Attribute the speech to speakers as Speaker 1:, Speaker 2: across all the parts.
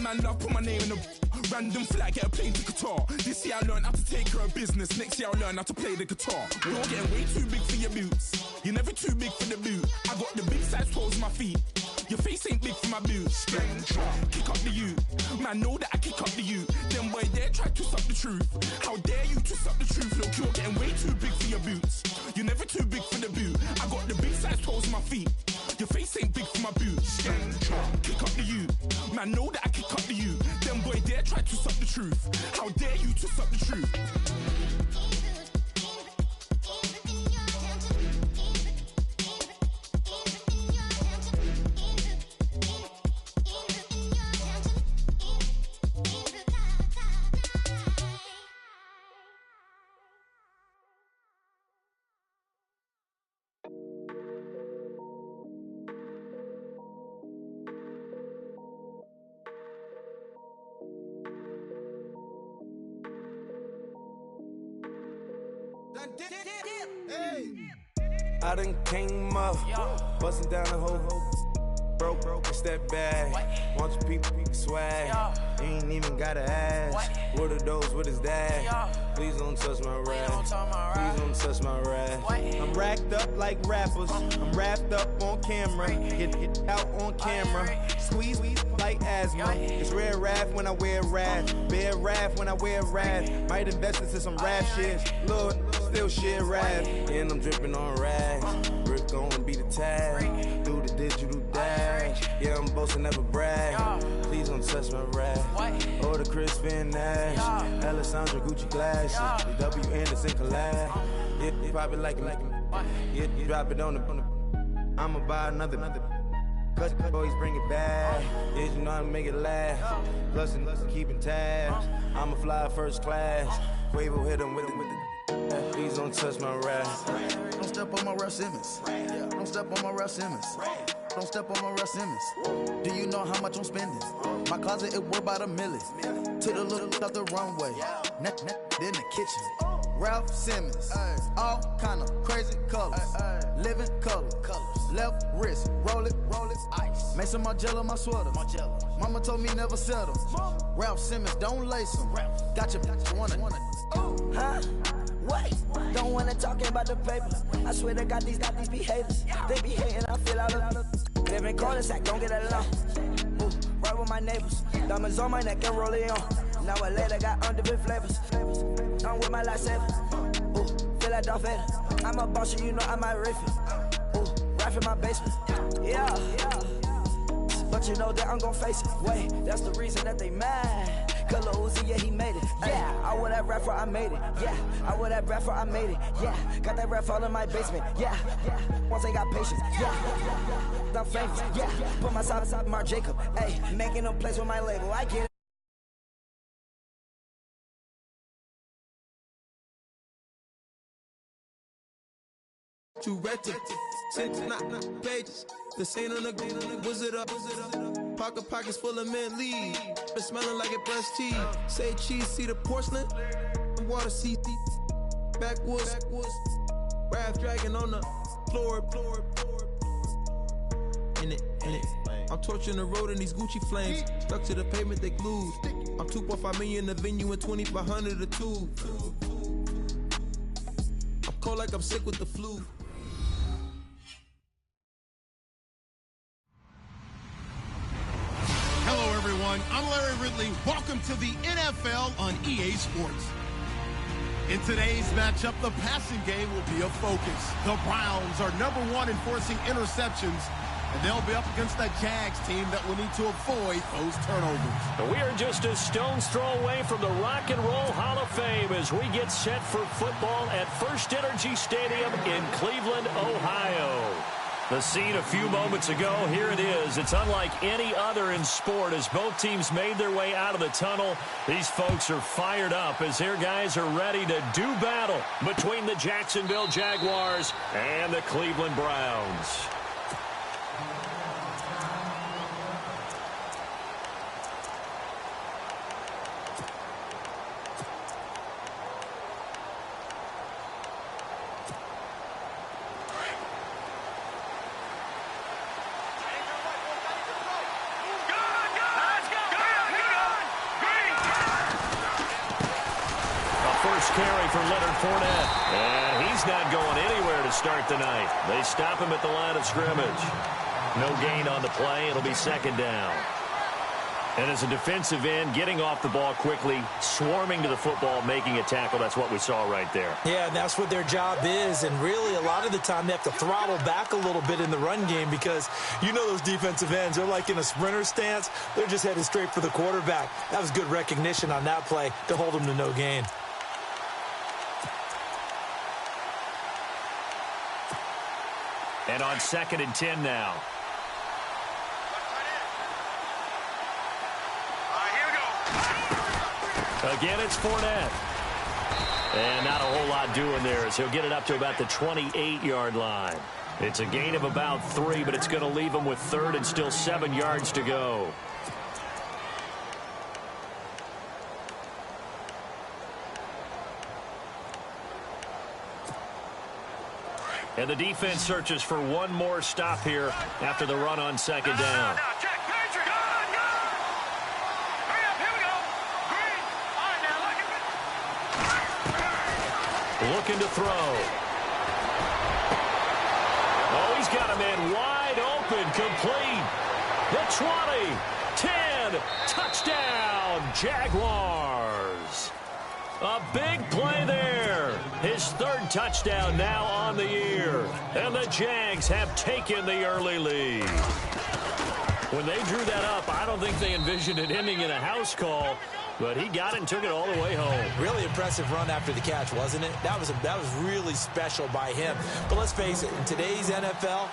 Speaker 1: man love, put my name in a random flat, get a plane to Qatar. This year I learned how to take care of business. Next year I'll learn how to play the guitar. You're getting way too big for your boots. You're never too big for the boot. I got the big size toes on my feet. Your face ain't big for my boots. Kick up the you. Man, know that I kick up the you. Them boy there try to suck the truth. How dare you to suck the truth? Look, you're getting way too big for your boots. You're never too big for the boot. I got the big size toes on my feet. Your face ain't big for my boots. Kick up the you. Man, know that I kick up the you. Them boy there try to suck the truth. How dare you to suck the truth?
Speaker 2: I done came up, bustin' down the whole broke, it's that bad. Want your people swag, you ain't even gotta ask. What are those, what is that? Please don't touch my rap, please don't touch my rap. I'm racked up like rappers, I'm wrapped up on camera. Get out on camera, squeeze like asthma. It's rare wrath when I wear wrath, bare wrath when I wear wrath. Might invest into some rap shit, Lord, still shit rap. And I'm dripping on rags, Rick gon' be the tag, do the digital dash. Yeah, I'm boasting, never brag. Please don't touch my rap. Oh, the Chris Finn Nash, Alessandra Gucci glasses, the W Anderson collab. Yeah, you probably like it, yeah, you drop it on the. I'ma buy another. Cut boys bring it back. Yeah, you know how to make it last. Plus and keeping tabs. I'ma fly first class. Quavo hit him with it. Please don't touch my rap.
Speaker 3: Don't step on my Ralph Simmons. Don't step on my Ralph Simmons. Don't step on my Ralph Simmons. Do you know how much I'm spending? My closet it worth about $1 million. To the look out the runway. Neck in the kitchen. Ralph Simmons. All kind of crazy colors. Living colors. Left wrist, roll it, ice. Mason Margiela, my sweater. Mama told me never settle. Ralph Simmons, don't lace them. Got your wanna.
Speaker 4: Huh? What? Don't wanna talk about the paper. I swear they got these behaviors. They be hating, I feel out of living cul-de-sac, don't get along. Ooh, right with my neighbors. Diamonds on my neck and roll it on. Now I later got underbit flavors. I'm with my lifesaver. Ooh, feel like Darth Vader. I'm a boss, you know I might riff it. Ooh, right in my basement. Yeah. But you know that I'm gon' face it. Wait, that's the reason that they mad. Color Uzi, yeah, he made it. Yeah, I wear that rapper, I made it. Yeah, I wear that rapper, I made it. Yeah, got that rap all in my basement. Yeah, once I got patience. Yeah, I'm famous. Yeah, put myself inside Marc Jacob. Hey, making a place with my label. I get it.
Speaker 2: Too red to 6 pages. This ain't on a wizard up. Pockets full of mint lead. It's smelling like it breast tea. Say cheese, see the porcelain. Water, see backwoods. Raft dragging on the floor. In it. I'm torching the road in these Gucci flames. Stuck to the pavement, they glued. I'm 2.5 million in the venue and 2,500 a tube. I'm cold like I'm sick with the flu.
Speaker 5: Hello, everyone. I'm Larry Ridley. Welcome to the NFL on EA Sports. In today's matchup, the passing game will be a focus. The Browns are #1 in forcing interceptions, and they'll be up against the Jags team that will need to avoid those turnovers.
Speaker 6: We are just a stone's throw away from the Rock and Roll Hall of Fame as we get set for football at First Energy Stadium in Cleveland, Ohio. The scene a few moments ago, here it is. It's unlike any other in sport as both teams made their way out of the tunnel. These folks are fired up as their guys are ready to do battle between the Jacksonville Jaguars and the Cleveland Browns. first carry for Leonard Fournette. And he's not going anywhere to start the night. They stop him at the line of scrimmage. No gain on the play. It'll be second down. And as a defensive end, getting off the ball quickly, swarming to the football, making a tackle, that's what we saw right there.
Speaker 7: Yeah, and that's what their job is. And really, a lot of the time, they have to throttle back a little bit in the run game because you know those defensive ends, they're like in a sprinter stance. They're just headed straight for the quarterback. That was good recognition on that play to hold them to no gain.
Speaker 6: And on 2nd and 10 now. Again, it's Fournette. And not a whole lot doing there as he'll get it up to about the 28-yard line. It's a gain of about 3, but it's going to leave him with 3rd and still 7 yards to go. And the defense searches for one more stop here after the run on 2nd down. Looking to throw. Oh, he's got a man wide open, complete. The 20, 10, touchdown, Jaguars. A big play there. His 3rd touchdown now on the year. And the Jags have taken the early lead. When they drew that up, I don't think they envisioned it ending in a house call. But he got it and took it all the way home.
Speaker 7: Really impressive run after the catch, wasn't it? That was really special by him. But let's face it, in today's NFL,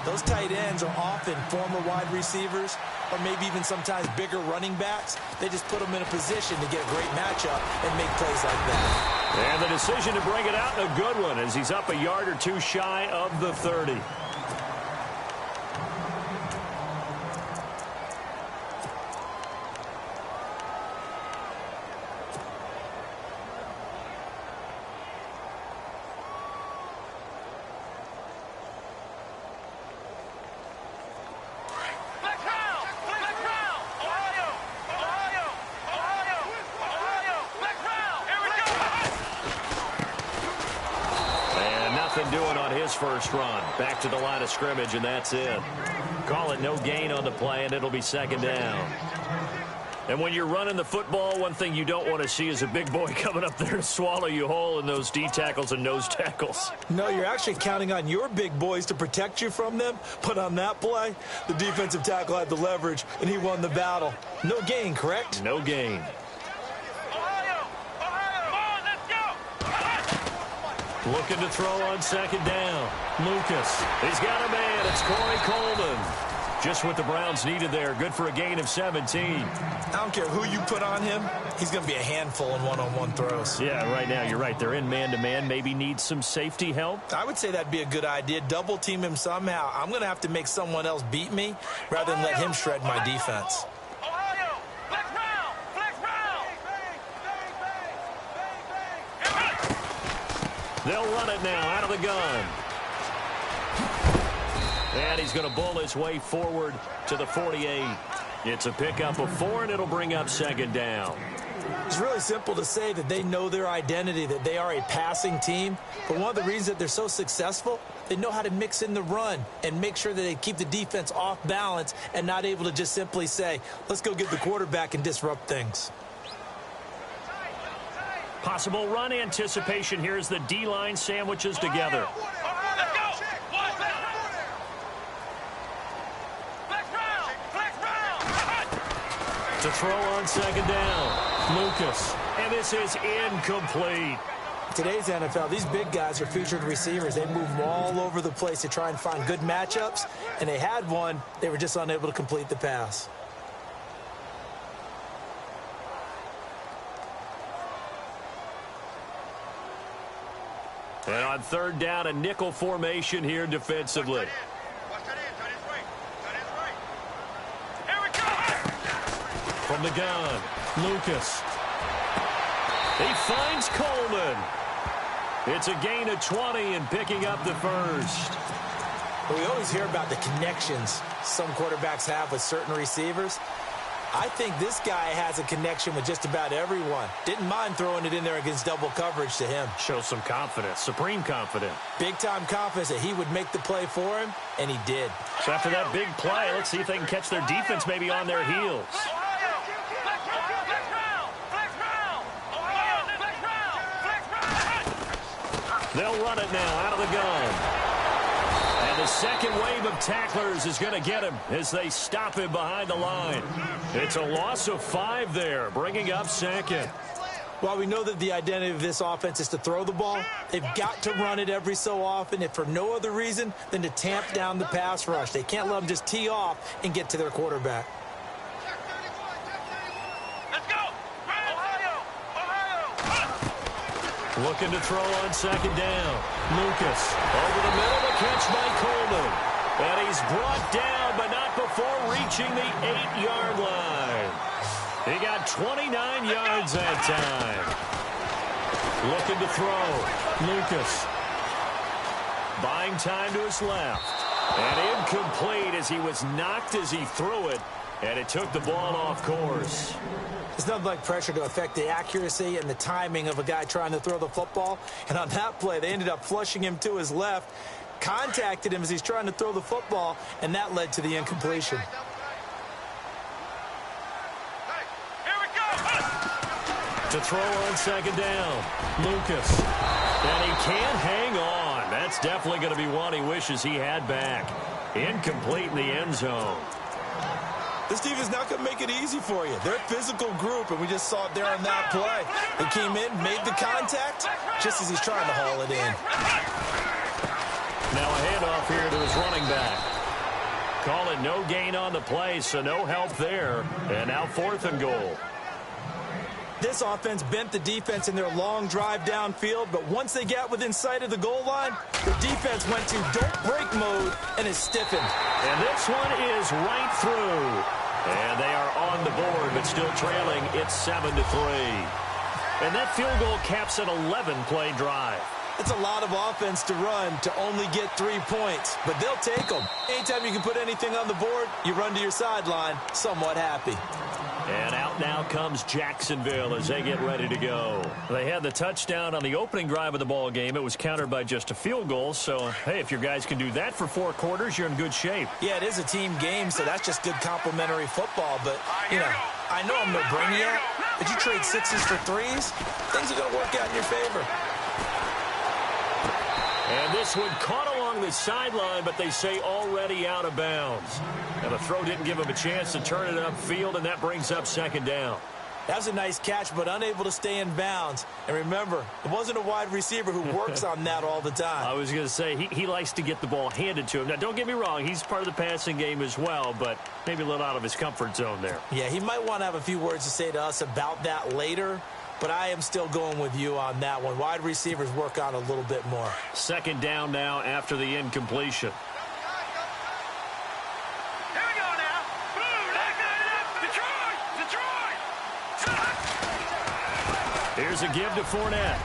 Speaker 7: those tight ends are often former wide receivers or maybe even sometimes bigger running backs. They just put them in a position to get a great matchup and make plays like that.
Speaker 6: And the decision to bring it out, a good one, as he's up a yard or two shy of the 30. Doing on his first run. Back to the line of scrimmage, and that's it. Call it no gain on the play, and it'll be 2nd down. And when you're running the football, one thing you don't want to see is a big boy coming up there to swallow you whole in those D tackles and nose tackles.
Speaker 7: No, you're actually counting on your big boys to protect you from them. But on that play, the defensive tackle had the leverage, and he won the battle. No gain, correct?
Speaker 6: No gain. Looking to throw on 2nd down. Lucas. He's got a man. It's Corey Coleman. Just what the Browns needed there. Good for a gain of 17.
Speaker 7: I don't care who you put on him. He's going to be a handful in one-on-one throws.
Speaker 6: Yeah, right now, you're right. They're in man-to-man. Maybe needs some safety help.
Speaker 7: I would say that'd be a good idea. Double team him somehow. I'm going to have to make someone else beat me rather than let him shred my defense.
Speaker 6: They'll run it now out of the gun. And he's going to bull his way forward to the 48. It's a pickup of 4, and it'll bring up 2nd down.
Speaker 7: It's really simple to say that they know their identity, that they are a passing team. But one of the reasons that they're so successful, they know how to mix in the run and make sure that they keep the defense off balance and not able to just simply say, let's go get the quarterback and disrupt things.
Speaker 6: Possible run anticipation here as the D-line sandwiches together. To throw on 2nd down. Lucas. And this is incomplete.
Speaker 7: Today's NFL, these big guys are featured receivers. They move all over the place to try and find good matchups. And they had one. They were just unable to complete the pass.
Speaker 6: And on 3rd down, a nickel formation here defensively. From the gun, Lucas. He finds Coleman. It's a gain of 20 and picking up the first.
Speaker 7: We always hear about the connections some quarterbacks have with certain receivers. I think this guy has a connection with just about everyone. Didn't mind throwing it in there against double coverage to him.
Speaker 6: Shows some confidence, supreme confidence.
Speaker 7: Big-time confidence that he would make the play for him, and he did.
Speaker 6: So after that big play, let's see if they can catch their defense maybe on their heels. They'll run it now out of the gun. And the second wave of tacklers is going to get him as they stop him behind the line. It's a loss of 5 there, bringing up second.
Speaker 7: While we know that the identity of this offense is to throw the ball, they've got to run it every so often, if for no other reason than to tamp down the pass rush. They can't let them just tee off and get to their quarterback.
Speaker 6: Looking to throw on second down. Lucas over the middle to catch by Coleman. And he's brought down, but not before reaching the 8-yard line. He got 29 yards that time. Looking to throw. Lucas. Buying time to his left. And incomplete as he was knocked as he threw it. And it took the ball off course.
Speaker 7: It's nothing like pressure to affect the accuracy and the timing of a guy trying to throw the football. And on that play, they ended up flushing him to his left, contacted him as he's trying to throw the football, and that led to the incompletion.
Speaker 6: To throw on second down, Lucas. And he can't hang on. That's definitely going to be one he wishes he had back. Incomplete in the end zone.
Speaker 7: This team is not going to make it easy for you. They're a physical group, and we just saw it there on that play. They came in, made the contact, just as he's trying to haul it in.
Speaker 6: Now a handoff here to his running back. Call it no gain on the play, so no help there. And now 4th and goal.
Speaker 7: This offense bent the defense in their long drive downfield, but once they got within sight of the goal line, the defense went to don't break mode and is stiffened.
Speaker 6: And this one is right through. And they are on the board, but still trailing. It's 7-3. And that field goal caps an 11-play drive.
Speaker 7: It's a lot of offense to run to only get 3 points, but they'll take them. Anytime you can put anything on the board, you run to your sideline somewhat happy.
Speaker 6: And out now comes Jacksonville as they get ready to go. They had the touchdown on the opening drive of the ball game. It was countered by just a field goal. So, hey, if your guys can do that for 4 quarters, you're in good shape.
Speaker 7: Yeah, it is a team game, so that's just good complimentary football. But, you know, I know I'm no brainiac, but you trade 6s for 3s, things are going to work out in your favor.
Speaker 6: And this one caught along the sideline, but they say already out of bounds. And the throw didn't give him a chance to turn it upfield, and that brings up second down.
Speaker 7: That was a nice catch, but unable to stay in bounds. And remember, it wasn't a wide receiver who works on that all the time.
Speaker 6: I was going to say, he likes to get the ball handed to him. Now, don't get me wrong, he's part of the passing game as well, but maybe a little out of his comfort zone there.
Speaker 7: Yeah, he might want to have a few words to say to us about that later. But I am still going with you on that one. Wide receivers work on a little bit more.
Speaker 6: Second down now after the incompletion.
Speaker 8: Here we go now. Detroit!
Speaker 6: Here's a give to Fournette.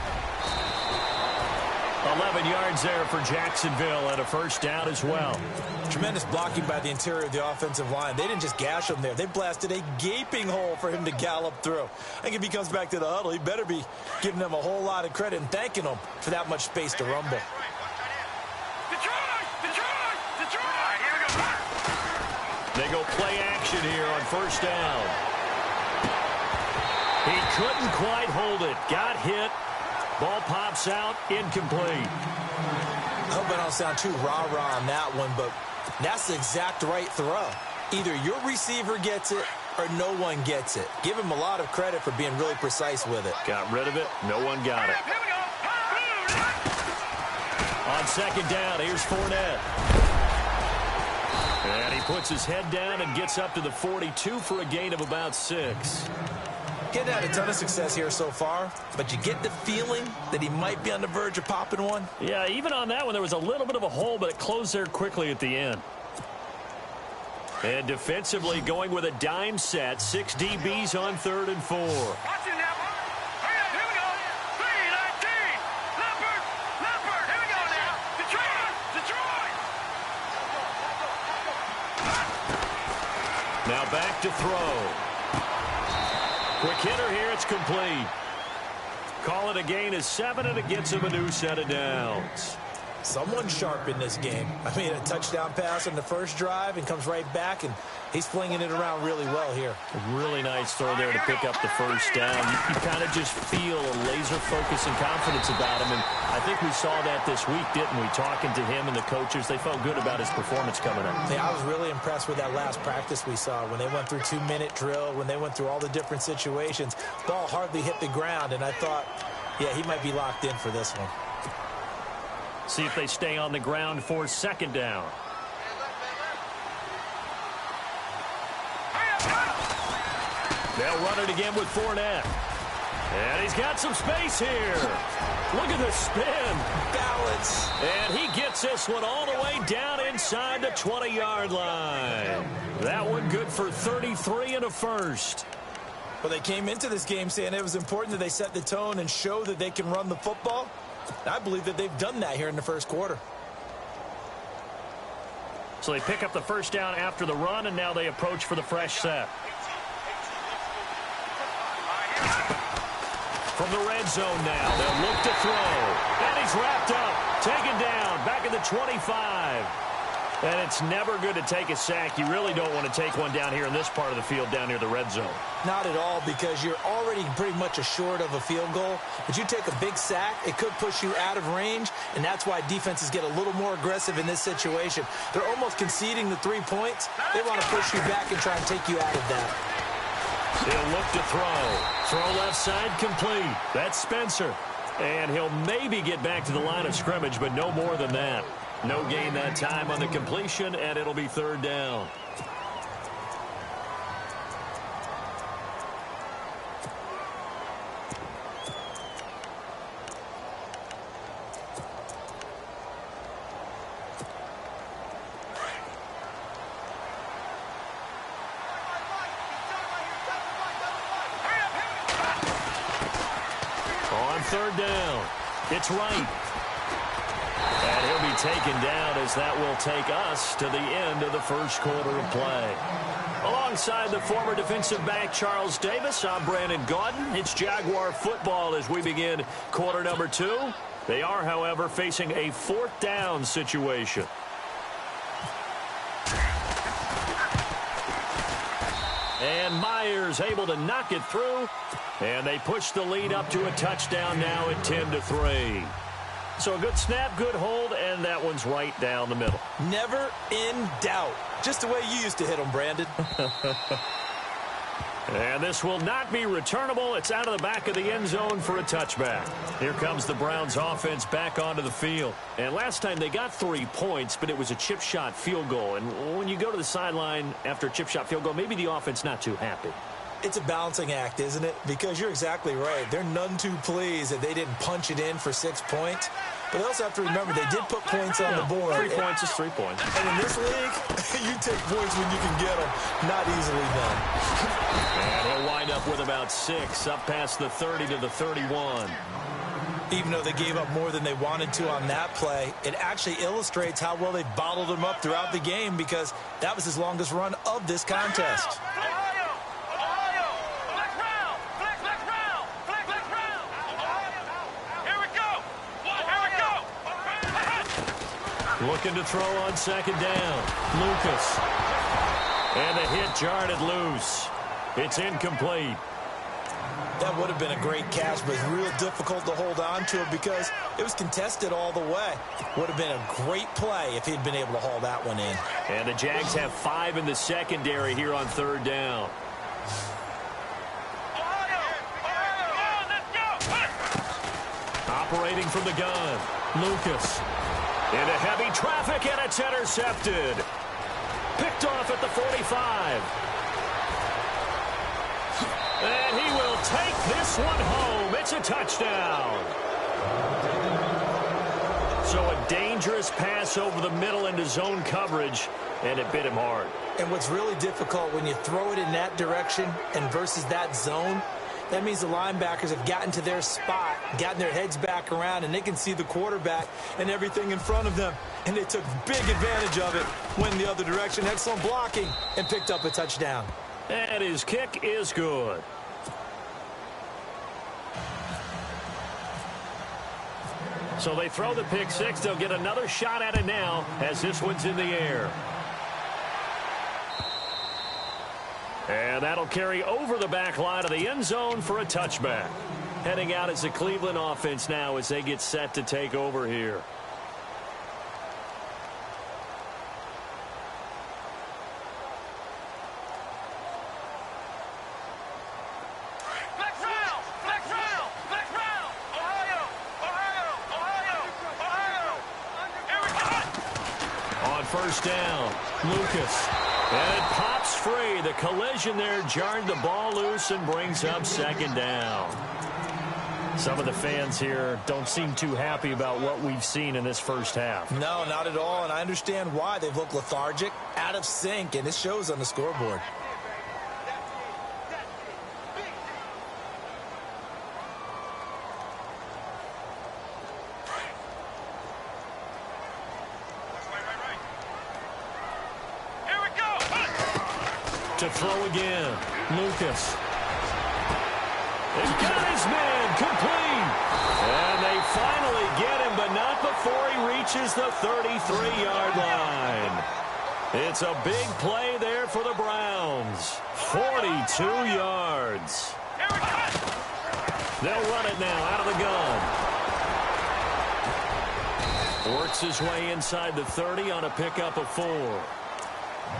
Speaker 6: 11 yards there for Jacksonville and a first down as well.
Speaker 7: Tremendous blocking by the interior of the offensive line. They didn't just gash him there. They blasted a gaping hole for him to gallop through. I think if he comes back to the huddle, he better be giving them a whole lot of credit and thanking them for that much space to rumble.
Speaker 8: Detroit! Here we go.
Speaker 6: They go play action here on first down. He couldn't quite hold it. Got hit. Ball pops out, incomplete.
Speaker 7: I hope I don't sound too rah-rah on that one, but that's the exact right throw. Either your receiver gets it or no one gets it. Give him a lot of credit for being really precise with it.
Speaker 6: Got rid of it. No one got it.
Speaker 8: Here we go.
Speaker 6: On second down, here's Fournette. And he puts his head down and gets up to the 42 for a gain of about 6.
Speaker 7: Getting had a ton of success here so far, but you get the feeling that he might be on the verge of popping one.
Speaker 6: Yeah, even on that one, there was a little bit of a hole, but it closed there quickly at the end. And defensively going with a dime set, 6 DBs on 3rd and 4.
Speaker 8: Watch it now. Here we go. 3-19. Leopard. Here we go now. Detroit.
Speaker 6: Now back to throw. Quick hitter here. It's complete. Call it a gain of 7, and it gets him a new set of downs.
Speaker 7: Someone sharp in this game. I mean, a touchdown pass on the first drive and comes right back, and he's flinging it around really well here.
Speaker 6: A really nice throw there to pick up the first down. You kind of just feel a laser focus and confidence about him, and I think we saw that this week, didn't we? Talking to him and the coaches, they felt good about his performance coming up.
Speaker 7: Yeah, I was really impressed with that last practice we saw when they went through 2-minute drill, when they went through all the different situations. Ball hardly hit the ground, and I thought, yeah, he might be locked in for this one.
Speaker 6: See if they stay on the ground for second down. They'll run it again with Fournette. And he's got some space here. Look at the spin.
Speaker 7: Balance.
Speaker 6: And he gets this one all the way down inside the 20-yard line. That one good for 33 and a first.
Speaker 7: Well, they came into this game saying it was important that they set the tone and show that they can run the football. I believe that they've done that here in the first quarter.
Speaker 6: So they pick up the first down after the run, and now they approach for the fresh set. From the red zone now, they'll look to throw. And he's wrapped up, taken down, back at the 25. And it's never good to take a sack. You really don't want to take one down here in this part of the field down near the red zone.
Speaker 7: Not at all, because you're already pretty much assured of a field goal. But you take a big sack, it could push you out of range, and that's why defenses get a little more aggressive in this situation. They're almost conceding the 3 points. They want to push you back and try and take you out of that.
Speaker 6: He'll look to throw. Throw left side complete. That's Spencer. And he'll maybe get back to the line of scrimmage, but no more than that. No gain that time on the completion, and it'll be third down. On third down, it's right. And he'll be taken down as that will take us to the end of the first quarter of play. Alongside the former defensive back Charles Davis, I'm Brandon Gaudin. It's Jaguar football as we begin quarter number 2. They are, however, facing a fourth down situation. And Myers able to knock it through. And they push the lead up to a touchdown now at 10-3. So a good snap, good hold, and that one's right down the middle.
Speaker 7: Never in doubt. Just the way you used to hit them, Brandon.
Speaker 6: And this will not be returnable. It's out of the back of the end zone for a touchback. Here comes the Browns offense back onto the field. And last time they got 3 points, but it was a chip shot field goal. And when you go to the sideline after a chip shot field goal, maybe the offense not too happy.
Speaker 7: It's a balancing act, isn't it? Because you're exactly right. They're none too pleased that they didn't punch it in for 6 points. But they also have to remember they did put points on the board.
Speaker 6: 3 points is 3 points.
Speaker 7: And in this league, you take points when you can get them. Not easily done.
Speaker 6: And he'll wind up with about 6, up past the 30 to the 31.
Speaker 7: Even though they gave up more than they wanted to on that play, it actually illustrates how well they bottled them up throughout the game, because that was his longest run of this contest.
Speaker 6: Looking to throw on second down. Lucas. And the hit jarred it loose. It's incomplete.
Speaker 7: That would have been a great catch, but it's real difficult to hold on to it because it was contested all the way. Would have been a great play if he'd been able to haul that one in.
Speaker 6: And the Jags have 5 in the secondary here on third down. Operating from the gun. Lucas. Into heavy traffic, and it's intercepted. Picked off at the 45. And he will take this one home. It's a touchdown. So a dangerous pass over the middle into zone coverage, and it bit him hard.
Speaker 7: And what's really difficult when you throw it in that direction and versus that zone, that means the linebackers have gotten to their spot, gotten their heads back around, and they can see the quarterback and everything in front of them. And they took big advantage of it, went the other direction, excellent blocking, and picked up a touchdown.
Speaker 6: And his kick is good. So they throw the pick six. They'll get another shot at it now as this one's in the air. And that'll carry over the back line of the end zone for a touchback. Heading out is the Cleveland offense now as they get set to take over here. First down, Lucas. And it pops free. The collision there jarred the ball loose and brings up second down. Some of the fans here don't seem too happy about what we've seen in this first half.
Speaker 7: No, not at all, and I understand why. They've looked lethargic, out of sync, and it shows on the scoreboard.
Speaker 6: To throw again, Lucas. He's got his man complete. And they finally get him, but not before he reaches the 33-yard line. It's a big play there for the Browns. 42 yards. They'll run it now out of the gun. Works his way inside the 30 on a pickup of 4.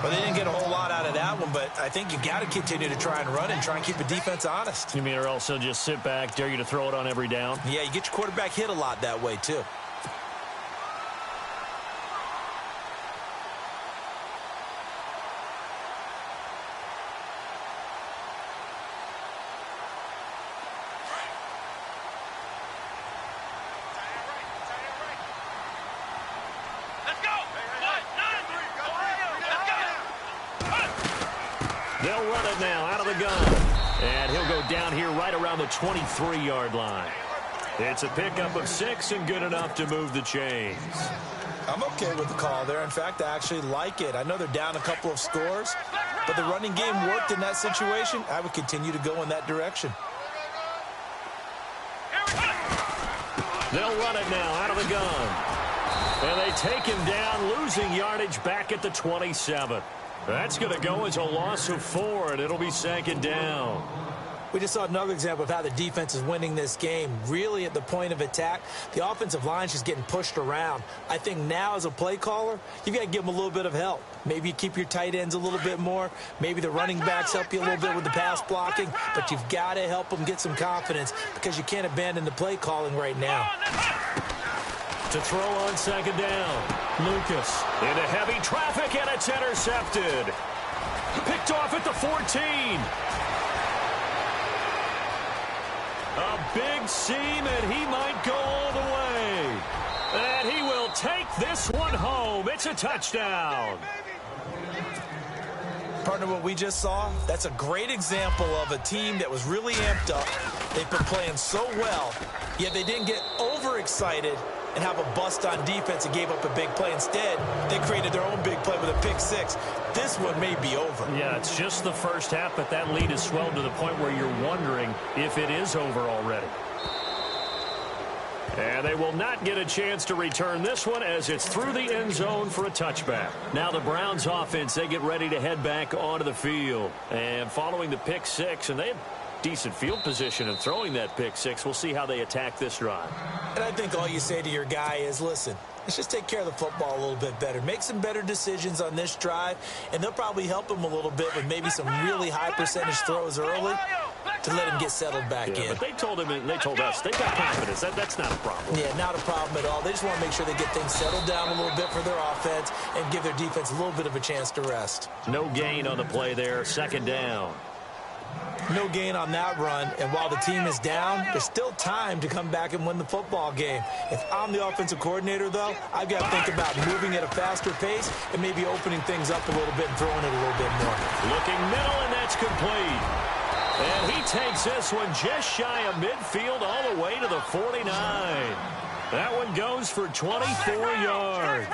Speaker 7: Well, they didn't get a whole lot out of that one, but I think you got to continue to try and run and try and keep the defense honest.
Speaker 6: You mean or also just sit back, dare you to throw it on every down?
Speaker 7: Yeah, you get your quarterback hit a lot that way, too.
Speaker 6: They'll run it now out of the gun. And he'll go down here right around the 23-yard line. It's a pickup of 6 and good enough to move the chains.
Speaker 7: I'm okay with the call there. In fact, I actually like it. I know they're down a couple of scores, but the running game worked in that situation. I would continue to go in that direction.
Speaker 6: They'll run it now out of the gun. And they take him down, losing yardage back at the 27. That's going to go as a loss of 4, and it'll be second down.
Speaker 7: We just saw another example of how the defense is winning this game. Really at the point of attack, the offensive line's just getting pushed around. I think now as a play caller, you've got to give them a little bit of help. Maybe you keep your tight ends a little bit more. Maybe the running backs help you a little bit with the pass blocking. But you've got to help them get some confidence because you can't abandon the play calling right now.
Speaker 6: To throw on second down, Lucas into heavy traffic, and it's intercepted. Picked off at the 14. A big seam, and he might go all the way. And he will take this one home. It's a touchdown.
Speaker 7: Partner, what we just saw, that's a great example of a team that was really amped up. They've been playing so well, yet they didn't get overexcited and have a bust on defense and gave up a big play. Instead, they created their own big play with a pick 6. This one may be over.
Speaker 6: Yeah, it's just the first half, but that lead has swelled to the point where you're wondering if it is over already. And they will not get a chance to return this one as it's through the end zone for a touchback. Now the Browns offense, they get ready to head back onto the field. And following the pick 6, and they have decent field position in throwing that pick 6. We'll see how they attack this drive.
Speaker 7: And I think all you say to your guy is, listen, let's just take care of the football a little bit better. Make some better decisions on this drive, and they'll probably help him a little bit with maybe some really high percentage throws early to let him get settled back in.
Speaker 6: But they told him, and they told us, they've got confidence. That's not a problem.
Speaker 7: Yeah, not a problem at all. They just want to make sure they get things settled down a little bit for their offense and give their defense a little bit of a chance to rest.
Speaker 6: No gain on the play there. Second down.
Speaker 7: No gain on that run, and while the team is down, there's still time to come back and win the football game. If I'm the offensive coordinator, though, I've got to think about moving at a faster pace and maybe opening things up a little bit and throwing it a little bit more.
Speaker 6: Looking middle, and that's complete. And he takes this one just shy of midfield all the way to the 49. That one goes for 24 yards.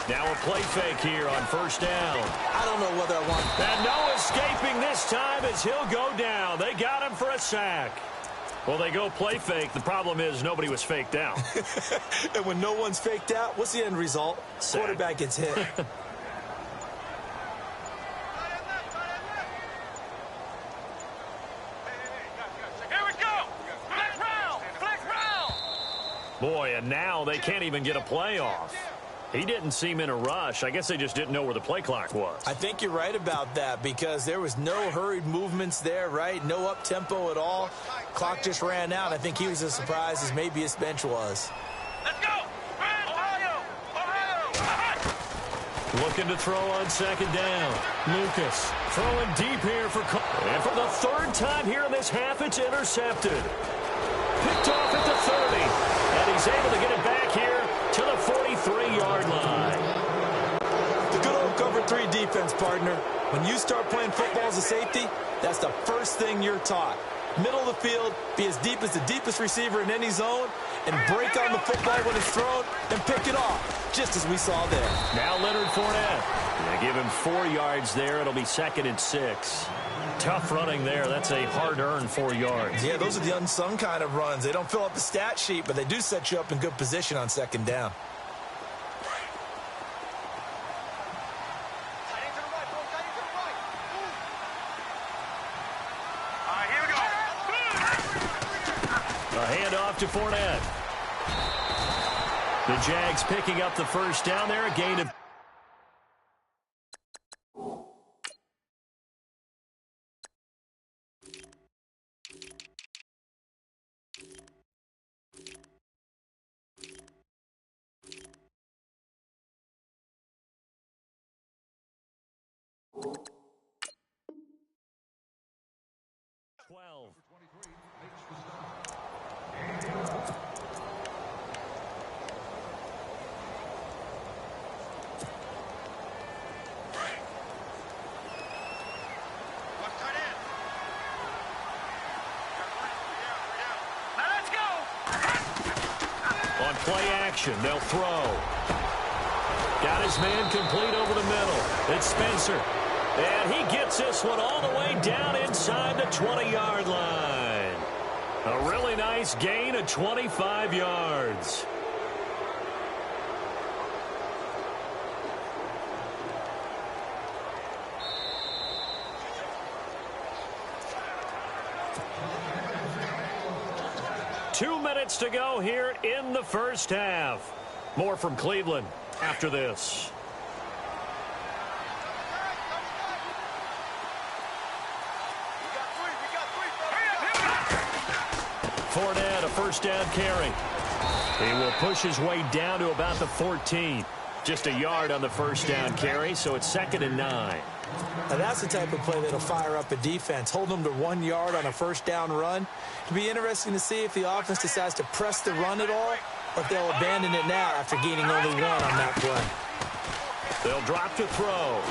Speaker 6: Now a play fake here on first down.
Speaker 7: I don't know whether I want...
Speaker 6: And no escaping this time as he'll go down. They got him for a sack. Well, they go play fake. The problem is nobody was faked out.
Speaker 7: And when no one's faked out, what's the end result?
Speaker 6: Sack.
Speaker 7: Quarterback gets hit.
Speaker 8: Here we go. Flex round. Flex round.
Speaker 6: Boy, and now they can't even get a play off. He didn't seem in a rush. I guess they just didn't know where the play clock was.
Speaker 7: I think you're right about that because there was no hurried movements there, right? No up-tempo at all. Clock just ran out. I think he was as surprised as maybe his bench was.
Speaker 8: Let's go. Ohio. Ohio.
Speaker 6: Looking to throw on second down. Lucas throwing deep here for and for the third time here in this half, it's intercepted. Picked off at the 30. And he's able to get it back here to the 43-yard line.
Speaker 7: The good old cover 3 defense, partner. When you start playing football as a safety, that's the first thing you're taught. Middle of the field, be as deep as the deepest receiver in any zone, and break on the football when it's thrown and pick it off, just as we saw there.
Speaker 6: Now Leonard Fournette. They give him 4 yards there. It'll be 2nd and 6. Tough running there. That's a hard-earned 4 yards.
Speaker 7: Yeah, those are the unsung kind of runs. They don't fill up the stat sheet, but they do set you up in good position on second down.
Speaker 6: A handoff to Fournette. The Jags picking up the first down there. A gain of... On play action, they'll throw. Got his man complete over the middle. It's Spencer. And he gets this one all the way down inside the 20-yard line. A really nice gain of 25 yards. Two minutes to go here in the first half. More from Cleveland after this. Fournette, a first down carry. He will push his way down to about the 14. Just a yard on the first down carry, so it's 2nd and 9.
Speaker 7: Now that's the type of play that'll fire up a defense. Hold them to 1 yard on a first down run. It'll be interesting to see if the offense decides to press the run at all or if they'll abandon it now after gaining only 1 on that play.
Speaker 6: They'll drop to throw.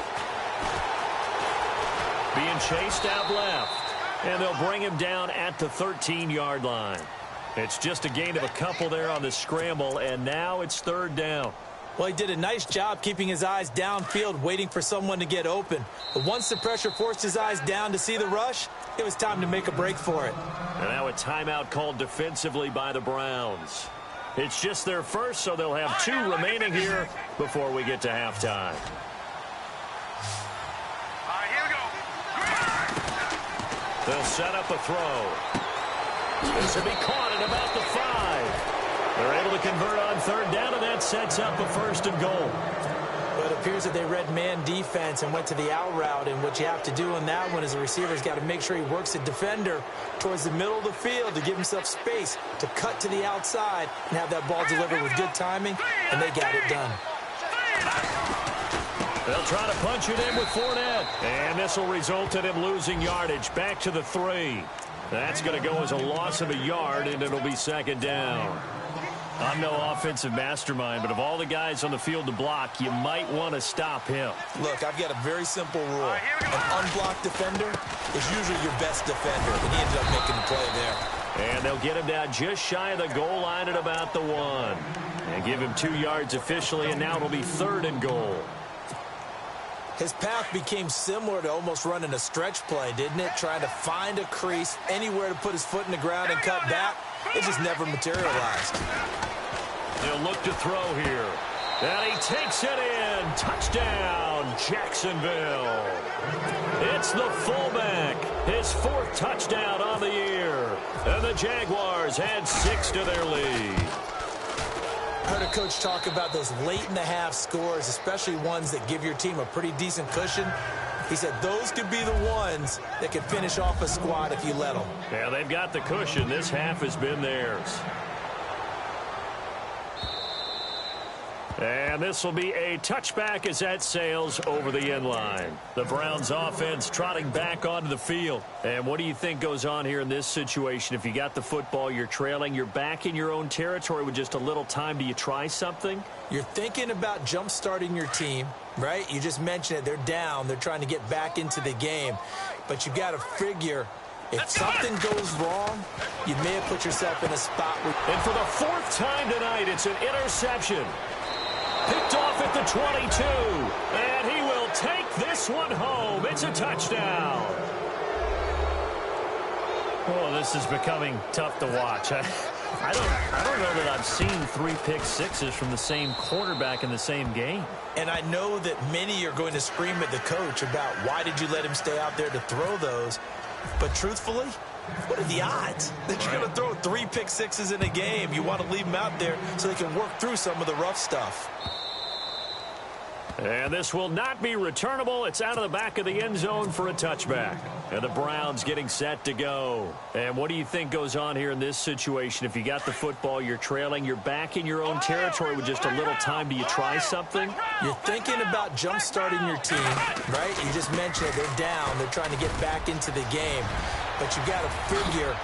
Speaker 6: Being chased out left. And they'll bring him down at the 13-yard line. It's just a gain of a couple there on the scramble, and now it's 3rd down.
Speaker 7: Well, he did a nice job keeping his eyes downfield, waiting for someone to get open. But once the pressure forced his eyes down to see the rush, it was time to make a break for it.
Speaker 6: And now a timeout called defensively by the Browns. It's just their first, so they'll have 2 remaining here before we get to halftime. They'll set up a throw. This will be caught at about the 5. They're able to convert on 3rd down, and that sets up a 1st and goal.
Speaker 7: But it appears that they read man defense and went to the out route, and what you have to do on that one is the receiver's got to make sure he works the defender towards the middle of the field to give himself space to cut to the outside and have that ball delivered with good timing, and they got it done.
Speaker 6: They'll try to punch it in with Fournette. And this will result in him losing yardage back to the 3. That's going to go as a loss of a yard, and it'll be 2nd down. I'm no offensive mastermind, but of all the guys on the field to block, you might want to stop him.
Speaker 7: Look, I've got a very simple rule. An unblocked defender is usually your best defender, and he ended up making the play there.
Speaker 6: And they'll get him down just shy of the goal line at about the 1. And give him 2 yards officially, and now it'll be 3rd and goal.
Speaker 7: His path became similar to almost running a stretch play, didn't it? Trying to find a crease, anywhere to put his foot in the ground and cut back. It just never materialized.
Speaker 6: He'll look to throw here. And he takes it in. Touchdown, Jacksonville. It's the fullback. His 4th touchdown on the year. And the Jaguars add 6 to their lead.
Speaker 7: I heard a coach talk about those late-in-the-half scores, especially ones that give your team a pretty decent cushion. He said those could be the ones that could finish off a squad if you let them.
Speaker 6: Yeah, they've got the cushion. This half has been theirs. And this will be a touchback as that sails over the end line. The Browns offense trotting back onto the field. And what do you think goes on here in this situation? If you got the football, you're trailing, you're back in your own territory with just a little time. Do you try something?
Speaker 7: You're thinking about jump-starting your team, right? You just mentioned it. They're down. They're trying to get back into the game. But you got to figure if something goes wrong, you may have put yourself in a spot where...
Speaker 6: And for the 4th time tonight, it's an interception. Picked off at the 22, and he will take this one home. It's a touchdown. Oh, this is becoming tough to watch. I don't know that I've seen 3 pick sixes from the same quarterback in the same game.
Speaker 7: And I know that many are going to scream at the coach about why did you let him stay out there to throw those. But truthfully, what are the odds that you're going to throw 3 pick sixes in a game? You want to leave them out there so they can work through some of the rough stuff.
Speaker 6: And this will not be returnable. It's out of the back of the end zone for a touchback. And the Browns getting set to go. And what do you think goes on here in this situation? If you got the football, you're trailing, you're back in your own territory with just a little time. Do you try something?
Speaker 7: You're thinking about jump-starting your team, right? You just mentioned it. They're down. They're trying to get back into the game. But you got to figure...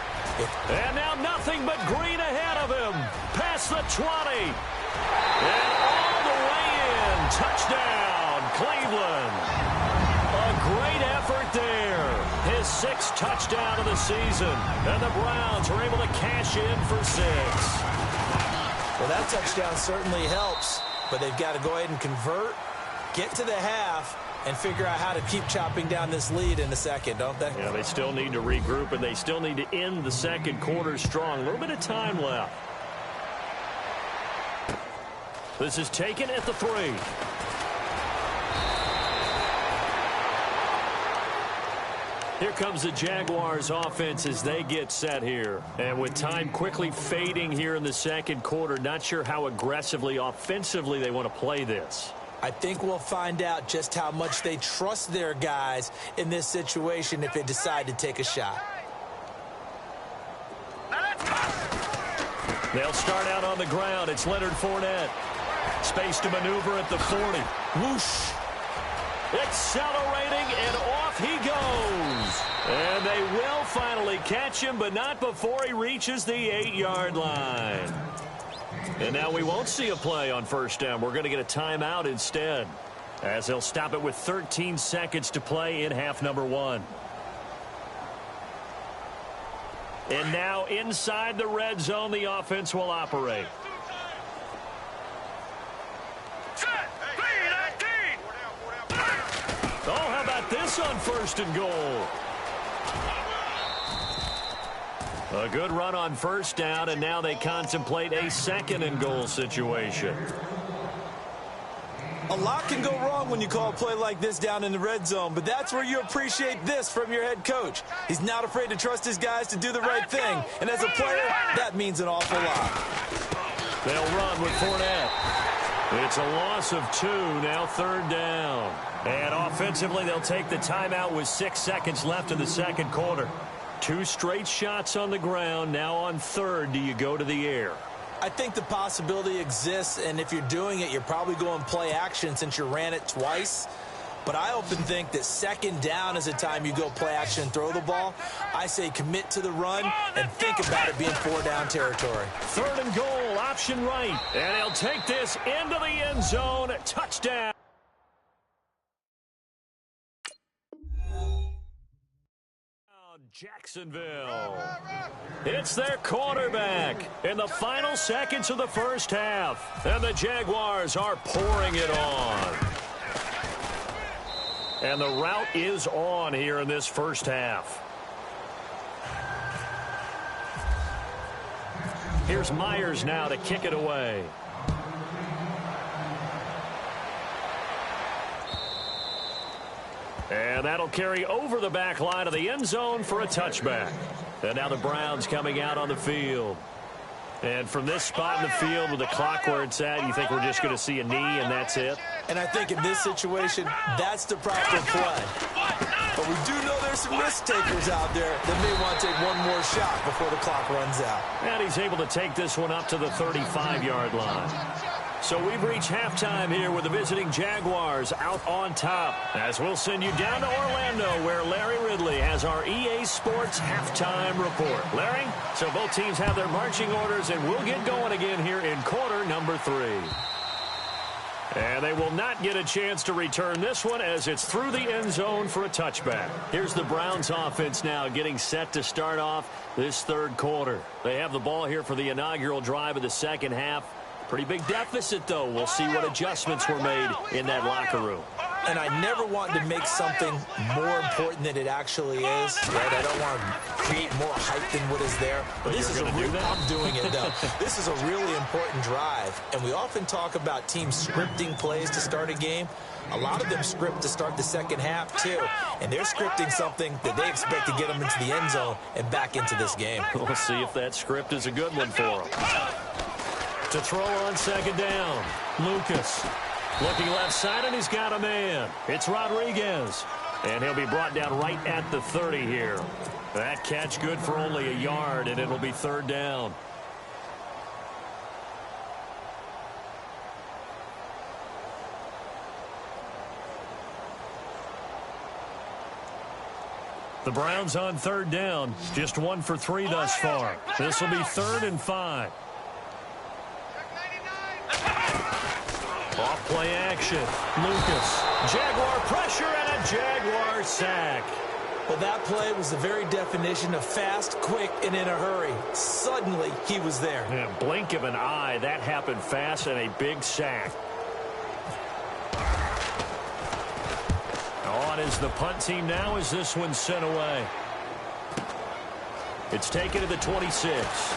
Speaker 6: And now nothing but green ahead of him. Past the 20. And all the way in. Touchdown, Cleveland. A great effort there. His 6th touchdown of the season. And the Browns are able to cash in for 6.
Speaker 7: Well, that touchdown certainly helps. But they've got to go ahead and convert, get to the half, and figure out how to keep chopping down this lead in the second, don't they?
Speaker 6: Yeah, they still need to regroup, and they still need to end the second quarter strong. A little bit of time left. This is taken at the 3. Here comes the Jaguars offense as they get set here. And with time quickly fading here in the second quarter, not sure how aggressively, offensively they want to play this.
Speaker 7: I think we'll find out just how much they trust their guys in this situation if they decide to take a shot.
Speaker 6: They'll start out on the ground. It's Leonard Fournette. Space to maneuver at the 40. Whoosh. Accelerating, and off he goes. And they will finally catch him, but not before he reaches the 8-yard line. And now we won't see a play on first down. We're going to get a timeout instead, as they'll stop it with 13 seconds to play in half number 1. And now inside the red zone, the offense will operate. Oh, how about this on 1st and goal? A good run on first down, and now they contemplate a 2nd and goal situation.
Speaker 7: A lot can go wrong when you call a play like this down in the red zone, but that's where you appreciate this from your head coach. He's not afraid to trust his guys to do the right thing, and as a player, that means an awful lot.
Speaker 6: They'll run with Fournette. It's a loss of 2, now 3rd down. And offensively, they'll take the timeout with 6 seconds left in the second quarter. 2 straight shots on the ground. Now on 3rd, do you go to the air?
Speaker 7: I think the possibility exists, and if you're doing it, you're probably going play action since you ran it twice. But I often think that 2nd down is the time you go play action and throw the ball. I say commit to the run and think about it being 4-down territory.
Speaker 6: 3rd and goal, option right. And he'll take this into the end zone. Touchdown. Jacksonville. It's their quarterback in the final seconds of the first half. And the Jaguars are pouring it on. And the route is on here in this first half. Here's Myers now to kick it away. And that'll carry over the back line of the end zone for a touchback. And now the Browns coming out on the field. And from this spot in the field with the clock where it's at, you think we're just going to see a knee and that's it?
Speaker 7: And I think in this situation, that's the proper play. But we do know there's some risk takers out there that may want to take one more shot before the clock runs out.
Speaker 6: And he's able to take this one up to the 35-yard line. So we've reached halftime here with the visiting Jaguars out on top. As we'll send you down to Orlando where Larry Ridley has our EA Sports halftime report. Larry, so both teams have their marching orders and we'll get going again here in quarter number 3. And they will not get a chance to return this one as it's through the end zone for a touchback. Here's the Browns offense now getting set to start off this third quarter. They have the ball here for the inaugural drive of the second half. Pretty big deficit, though. We'll see what adjustments were made in that locker room.
Speaker 7: And I never want to make something more important than it actually is. Right? I don't want to create more hype than what is there. But this is I'm doing it, though. This is a really important drive. And we often talk about teams scripting plays to start a game. A lot of them script to start the second half, too. And they're scripting something that they expect to get them into the end zone and back into this game.
Speaker 6: We'll see if that script is a good one for them. To throw on second down, Lucas. Looking left side, and he's got a man. It's Rodriguez. And he'll be brought down right at the 30 here. That catch good for only a yard, and it'll be third down. The Browns on third down. Just 1 for 3 thus far. This will be 3rd and 5. Off play action. Lucas. Jaguar pressure and a Jaguar sack.
Speaker 7: Well, that play was the very definition of fast, quick, and in a hurry. Suddenly, he was there.
Speaker 6: In a blink of an eye, that happened fast and a big sack. On is the punt team now as this one's sent away. It's taken to the 26.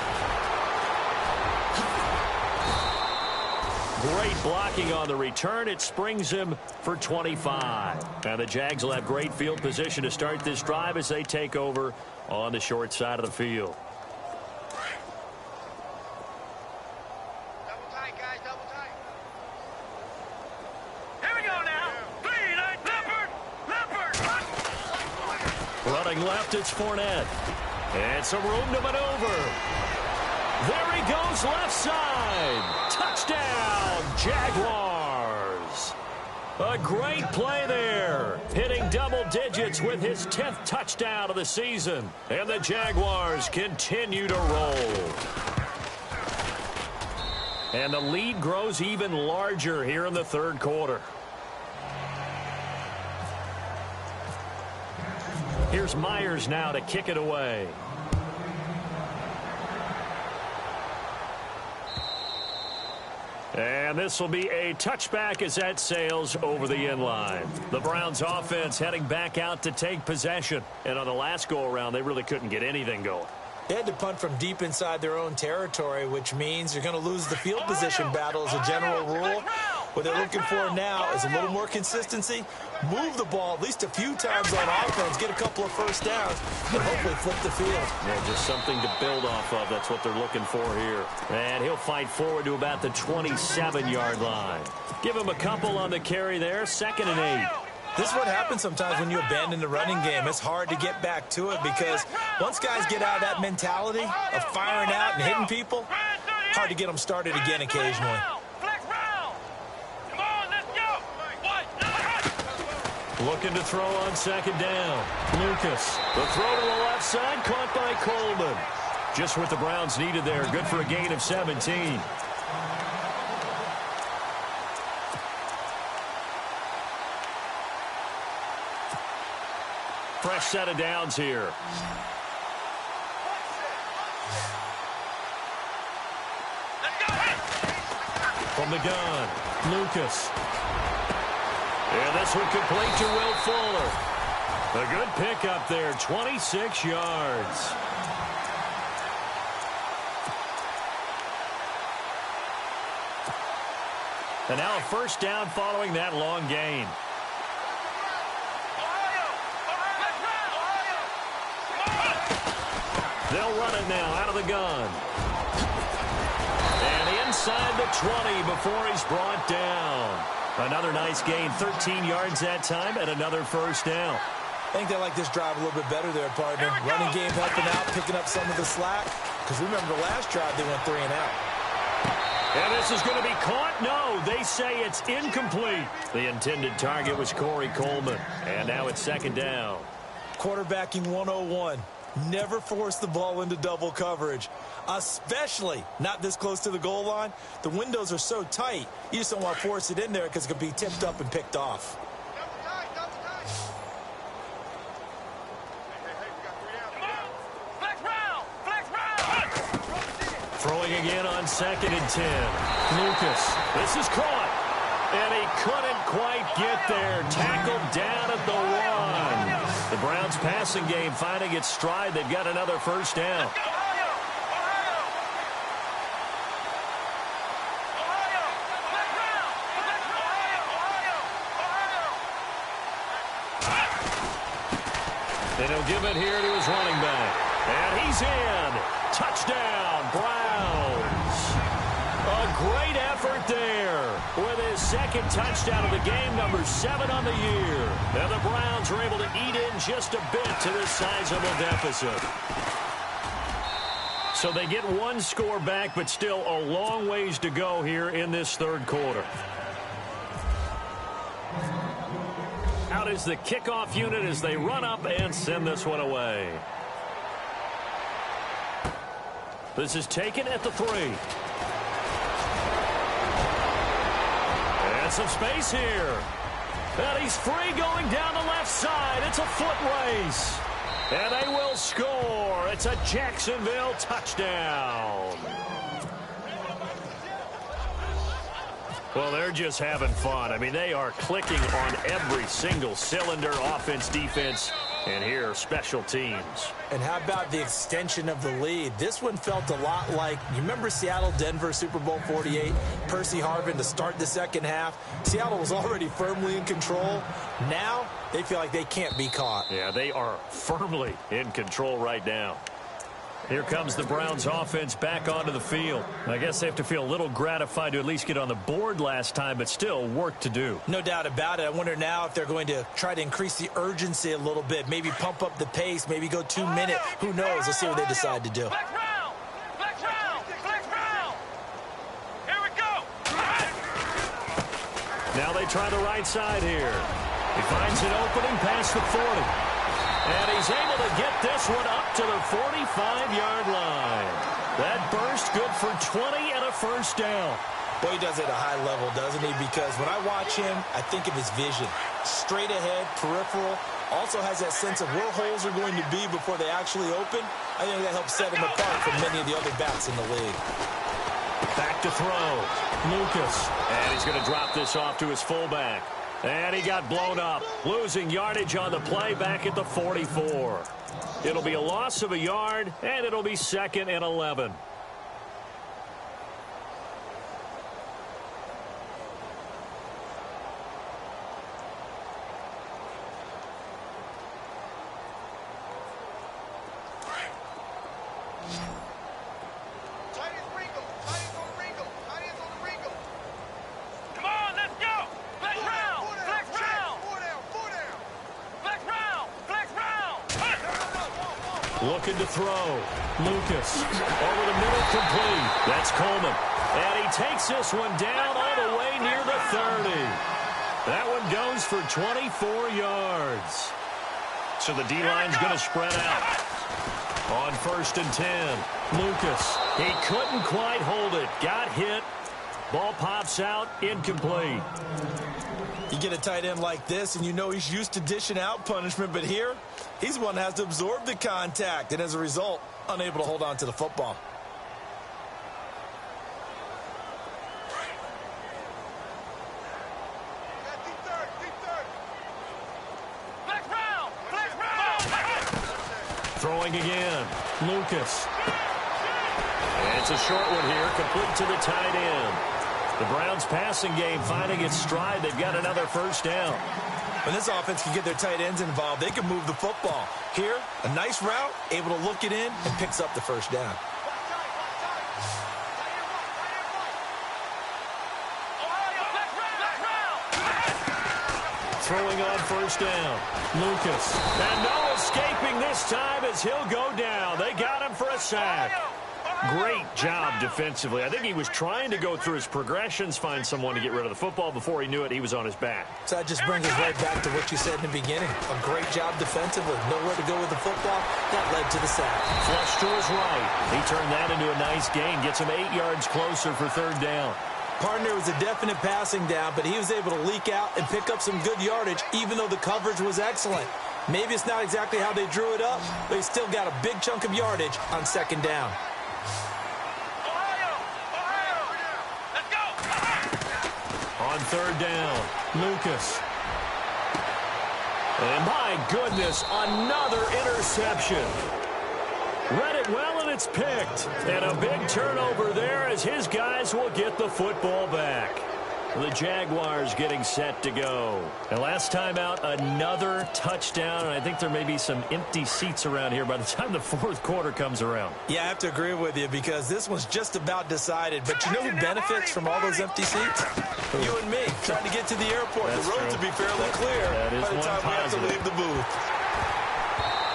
Speaker 6: Great blocking on the return. It springs him for 25. Now the Jags will have great field position to start this drive as they take over on the short side of the field.
Speaker 8: Double tight, guys, double tight. Here we go now. Leopard.
Speaker 6: Running left, it's Fournette. And some room to maneuver. There he goes left side. Touchdown, Jaguars. A great play there. Hitting double digits with his 10th touchdown of the season. And the Jaguars continue to roll. And the lead grows even larger here in the third quarter. Here's Myers now to kick it away. And this will be a touchback as that sails over the end line. The Browns offense heading back out to take possession. And on the last go-around, they really couldn't get anything going.
Speaker 7: They had to punt from deep inside their own territory, which means you're going to lose the field position battle as a general rule. What they're looking for now is a little more consistency. Move the ball at least a few times on offense, get a couple of first downs, and hopefully flip the field.
Speaker 6: Yeah, just something to build off of. That's what they're looking for here. And he'll fight forward to about the 27-yard line. Give him a couple on the carry there, 2nd and 8.
Speaker 7: This is what happens sometimes when you abandon the running game. It's hard to get back to it because once guys get out of that mentality of firing out and hitting people, hard to get them started again occasionally.
Speaker 6: Looking to throw on second down. Lucas. The throw to the left side, caught by Coleman. Just what the Browns needed there. Good for a gain of 17. Fresh set of downs here. From the gun, Lucas. And this one complete to Will Fuller. A good pickup there, 26 yards. And now a first down following that long gain. They'll run it now out of the gun. And inside the 20 before he's brought down. Another nice gain, 13 yards that time, and another first down.
Speaker 7: I think they like this drive a little bit better there, partner. Running game helping out, picking up some of the slack. Because remember the last drive, they went 3 and out.
Speaker 6: And this is going to be caught? No, they say it's incomplete. The intended target was Corey Coleman. And now it's second down.
Speaker 7: Quarterbacking 101. Never force the ball into double coverage, especially not this close to the goal line. The windows are so tight, you just don't want to force it in there because it could be tipped up and picked off.
Speaker 6: Throwing again on 2nd and 10. Lucas, this is caught. And he couldn't quite get there. Tackled down at the 1. The Browns passing game finding its stride. They've got another first down. And he'll give it here to his running back. And he's in. Touchdown, Browns. A great effort there with his second touchdown of the game, number 7 on the year. And the Browns are able to eat in just a bit to this sizable deficit. So they get one score back, but still a long ways to go here in this third quarter. Out is the kickoff unit as they run up and send this one away. This is taken at the 3. And some space here. And he's free going down the left side. It's a foot race. And they will score. It's a Jacksonville touchdown. Well, they're just having fun. I mean, they are clicking on every single cylinder, offense, defense, and here, special teams.
Speaker 7: And how about the extension of the lead? This one felt a lot like, you remember Seattle-Denver Super Bowl 48? Percy Harvin to start the second half. Seattle was already firmly in control. Now, they feel like they can't be caught.
Speaker 6: Yeah, they are firmly in control right now. Here comes the Browns offense back onto the field. I guess they have to feel a little gratified to at least get on the board last time, but still work to do.
Speaker 7: No doubt about it. I wonder now if they're going to try to increase the urgency a little bit, maybe pump up the pace, maybe go 2 minute. Who knows? Let's see what they decide to do.
Speaker 8: Flex round! Flex round! Flex round! Here we go!
Speaker 6: Now they try the right side here. He finds an opening past the 40. And he's able to get this one up to the 45-yard line. That burst good for 20 and a first down.
Speaker 7: Boy, he does it at a high level, doesn't he? Because when I watch him, I think of his vision. Straight ahead, peripheral. Also has that sense of where holes are going to be before they actually open. I think that helps set him apart from many of the other backs in the league.
Speaker 6: Back to throw. Lucas. And he's going to drop this off to his fullback. And he got blown up, losing yardage on the play back at the 44. It'll be a loss of a yard, and it'll be 2nd and 11. Looking to throw. Lucas over the middle, complete. That's Coleman. And he takes this one down all the way near the 30. That one goes for 24 yards. So the D-line's going to spread out. On 1st and 10, Lucas. He couldn't quite hold it. Got hit. Ball pops out, incomplete.
Speaker 7: You get a tight end like this, and you know he's used to dishing out punishment, but here, he's the one that has to absorb the contact, and as a result, unable to hold on to the football.
Speaker 8: Deep third.
Speaker 6: Throwing again. Lucas. And it's a short one here, complete to the tight end. The Browns passing game finding its stride. They've got another first down.
Speaker 7: When this offense can get their tight ends involved, they can move the football. Here, a nice route, able to look it in, and picks up the first down.
Speaker 6: Throwing on first down. Lucas. And no escaping this time as he'll go down. They got him for a sack. Great job defensively. I think he was trying to go through his progressions, find someone to get rid of the football. Before he knew it, he was on his back.
Speaker 7: So that just brings us right back to what you said in the beginning. A great job defensively. Nowhere to go with the football. That led to the sack.
Speaker 6: Flush to his right. He turned that into a nice gain. Gets him 8 yards closer for third down.
Speaker 7: Partner was a definite passing down, but he was able to leak out and pick up some good yardage, even though the coverage was excellent. Maybe it's not exactly how they drew it up, but he still got a big chunk of yardage on second down.
Speaker 6: On third down, Lucas. And my goodness, another interception. Read it well, and it's picked. And a big turnover there as his guys will get the football back. The Jaguars getting set to go. And last time out, another touchdown. And I think there may be some empty seats around here by the time the fourth quarter comes around.
Speaker 7: Yeah, I have to agree with you because this one's just about decided. But you know who benefits from all those empty seats? You and me, trying to get to the airport.
Speaker 6: That's
Speaker 7: the roads will be fairly clear by the time we have to leave the booth.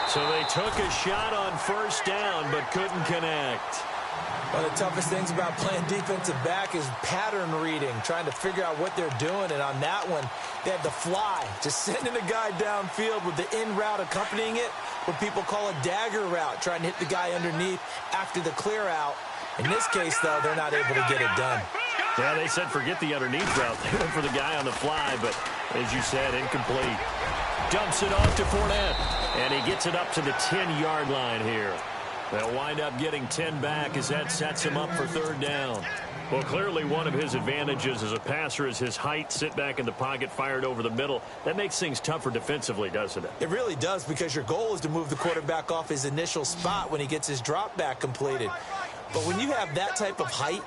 Speaker 6: So they took a shot on first down but couldn't connect.
Speaker 7: One of the toughest things about playing defensive back is pattern reading, trying to figure out what they're doing. And on that one, they had the fly, just sending a guy downfield with the in route accompanying it, what people call a dagger route, trying to hit the guy underneath after the clear out. In this case, though, they're not able to get it done.
Speaker 6: Yeah, they said forget the underneath route. They went for the guy on the fly, but as you said, incomplete. Dumps it off to Fournette, and he gets it up to the 10-yard line here. They'll wind up getting 10 back as that sets him up for third down. Well, clearly one of his advantages as a passer is his height, sit back in the pocket, fired over the middle. That makes things tougher defensively, doesn't it?
Speaker 7: It really does, because your goal is to move the quarterback off his initial spot when he gets his drop back completed. But when you have that type of height,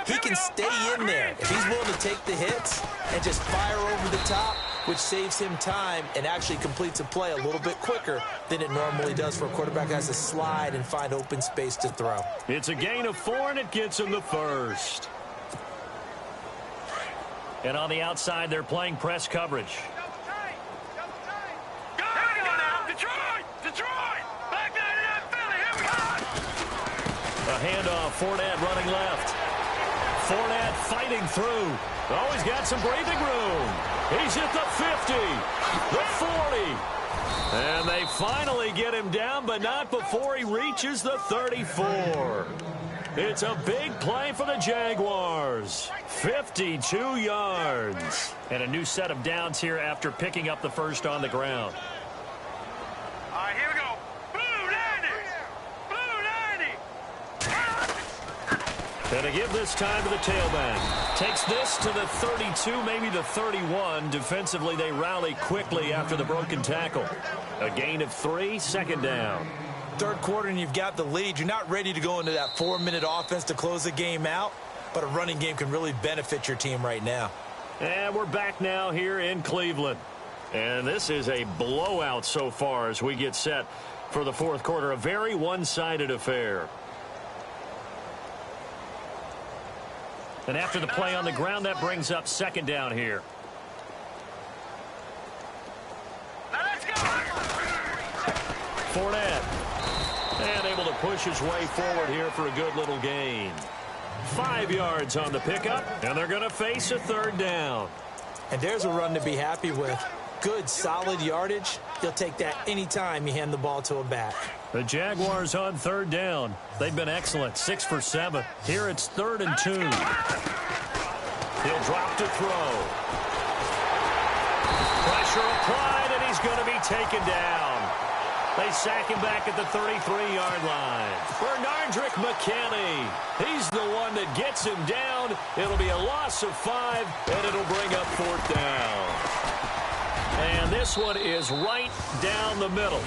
Speaker 7: he can stay in there if he's willing to take the hits and just fire over the top, which saves him time and actually completes a play a little bit quicker than it normally does for a quarterback who has to slide and find open space to throw.
Speaker 6: It's a gain of 4, and it gets him the first. And on the outside, they're playing press coverage. A handoff, Fournette running left. Fournette fighting through. Oh, he's got some breathing room. He's hit the 50, the 40. And they finally get him down, but not before he reaches the 34. It's a big play for the Jaguars. 52 yards. And a new set of downs here after picking up the first on the ground.
Speaker 8: All right, here we go. Blue 90. Blue 90.
Speaker 6: And to give this time to the tailback. Takes this to the 32, maybe the 31. Defensively, they rally quickly after the broken tackle. A gain of 3, second down.
Speaker 7: Third quarter and you've got the lead. You're not ready to go into that 4-minute offense to close the game out, but a running game can really benefit your team right now.
Speaker 6: And we're back now here in Cleveland. And this is a blowout so far as we get set for the fourth quarter. A very one-sided affair. And after the play on the ground, that brings up second down here.
Speaker 8: Now let's go.
Speaker 6: Fournette. And able to push his way forward here for a good little gain. 5 yards on the pickup, and they're going to face a third down.
Speaker 7: And there's a run to be happy with. Good, solid yardage. You'll take that anytime you hand the ball to a back.
Speaker 6: The Jaguars on third down. They've been excellent, 6 for 7. Here it's 3rd and 2. He'll drop to throw. Pressure applied, and he's going to be taken down. They sack him back at the 33-yard line. Bernardrick McKinney. He's the one that gets him down. It'll be a loss of 5, and it'll bring up 4th down. And this one is right down the middle.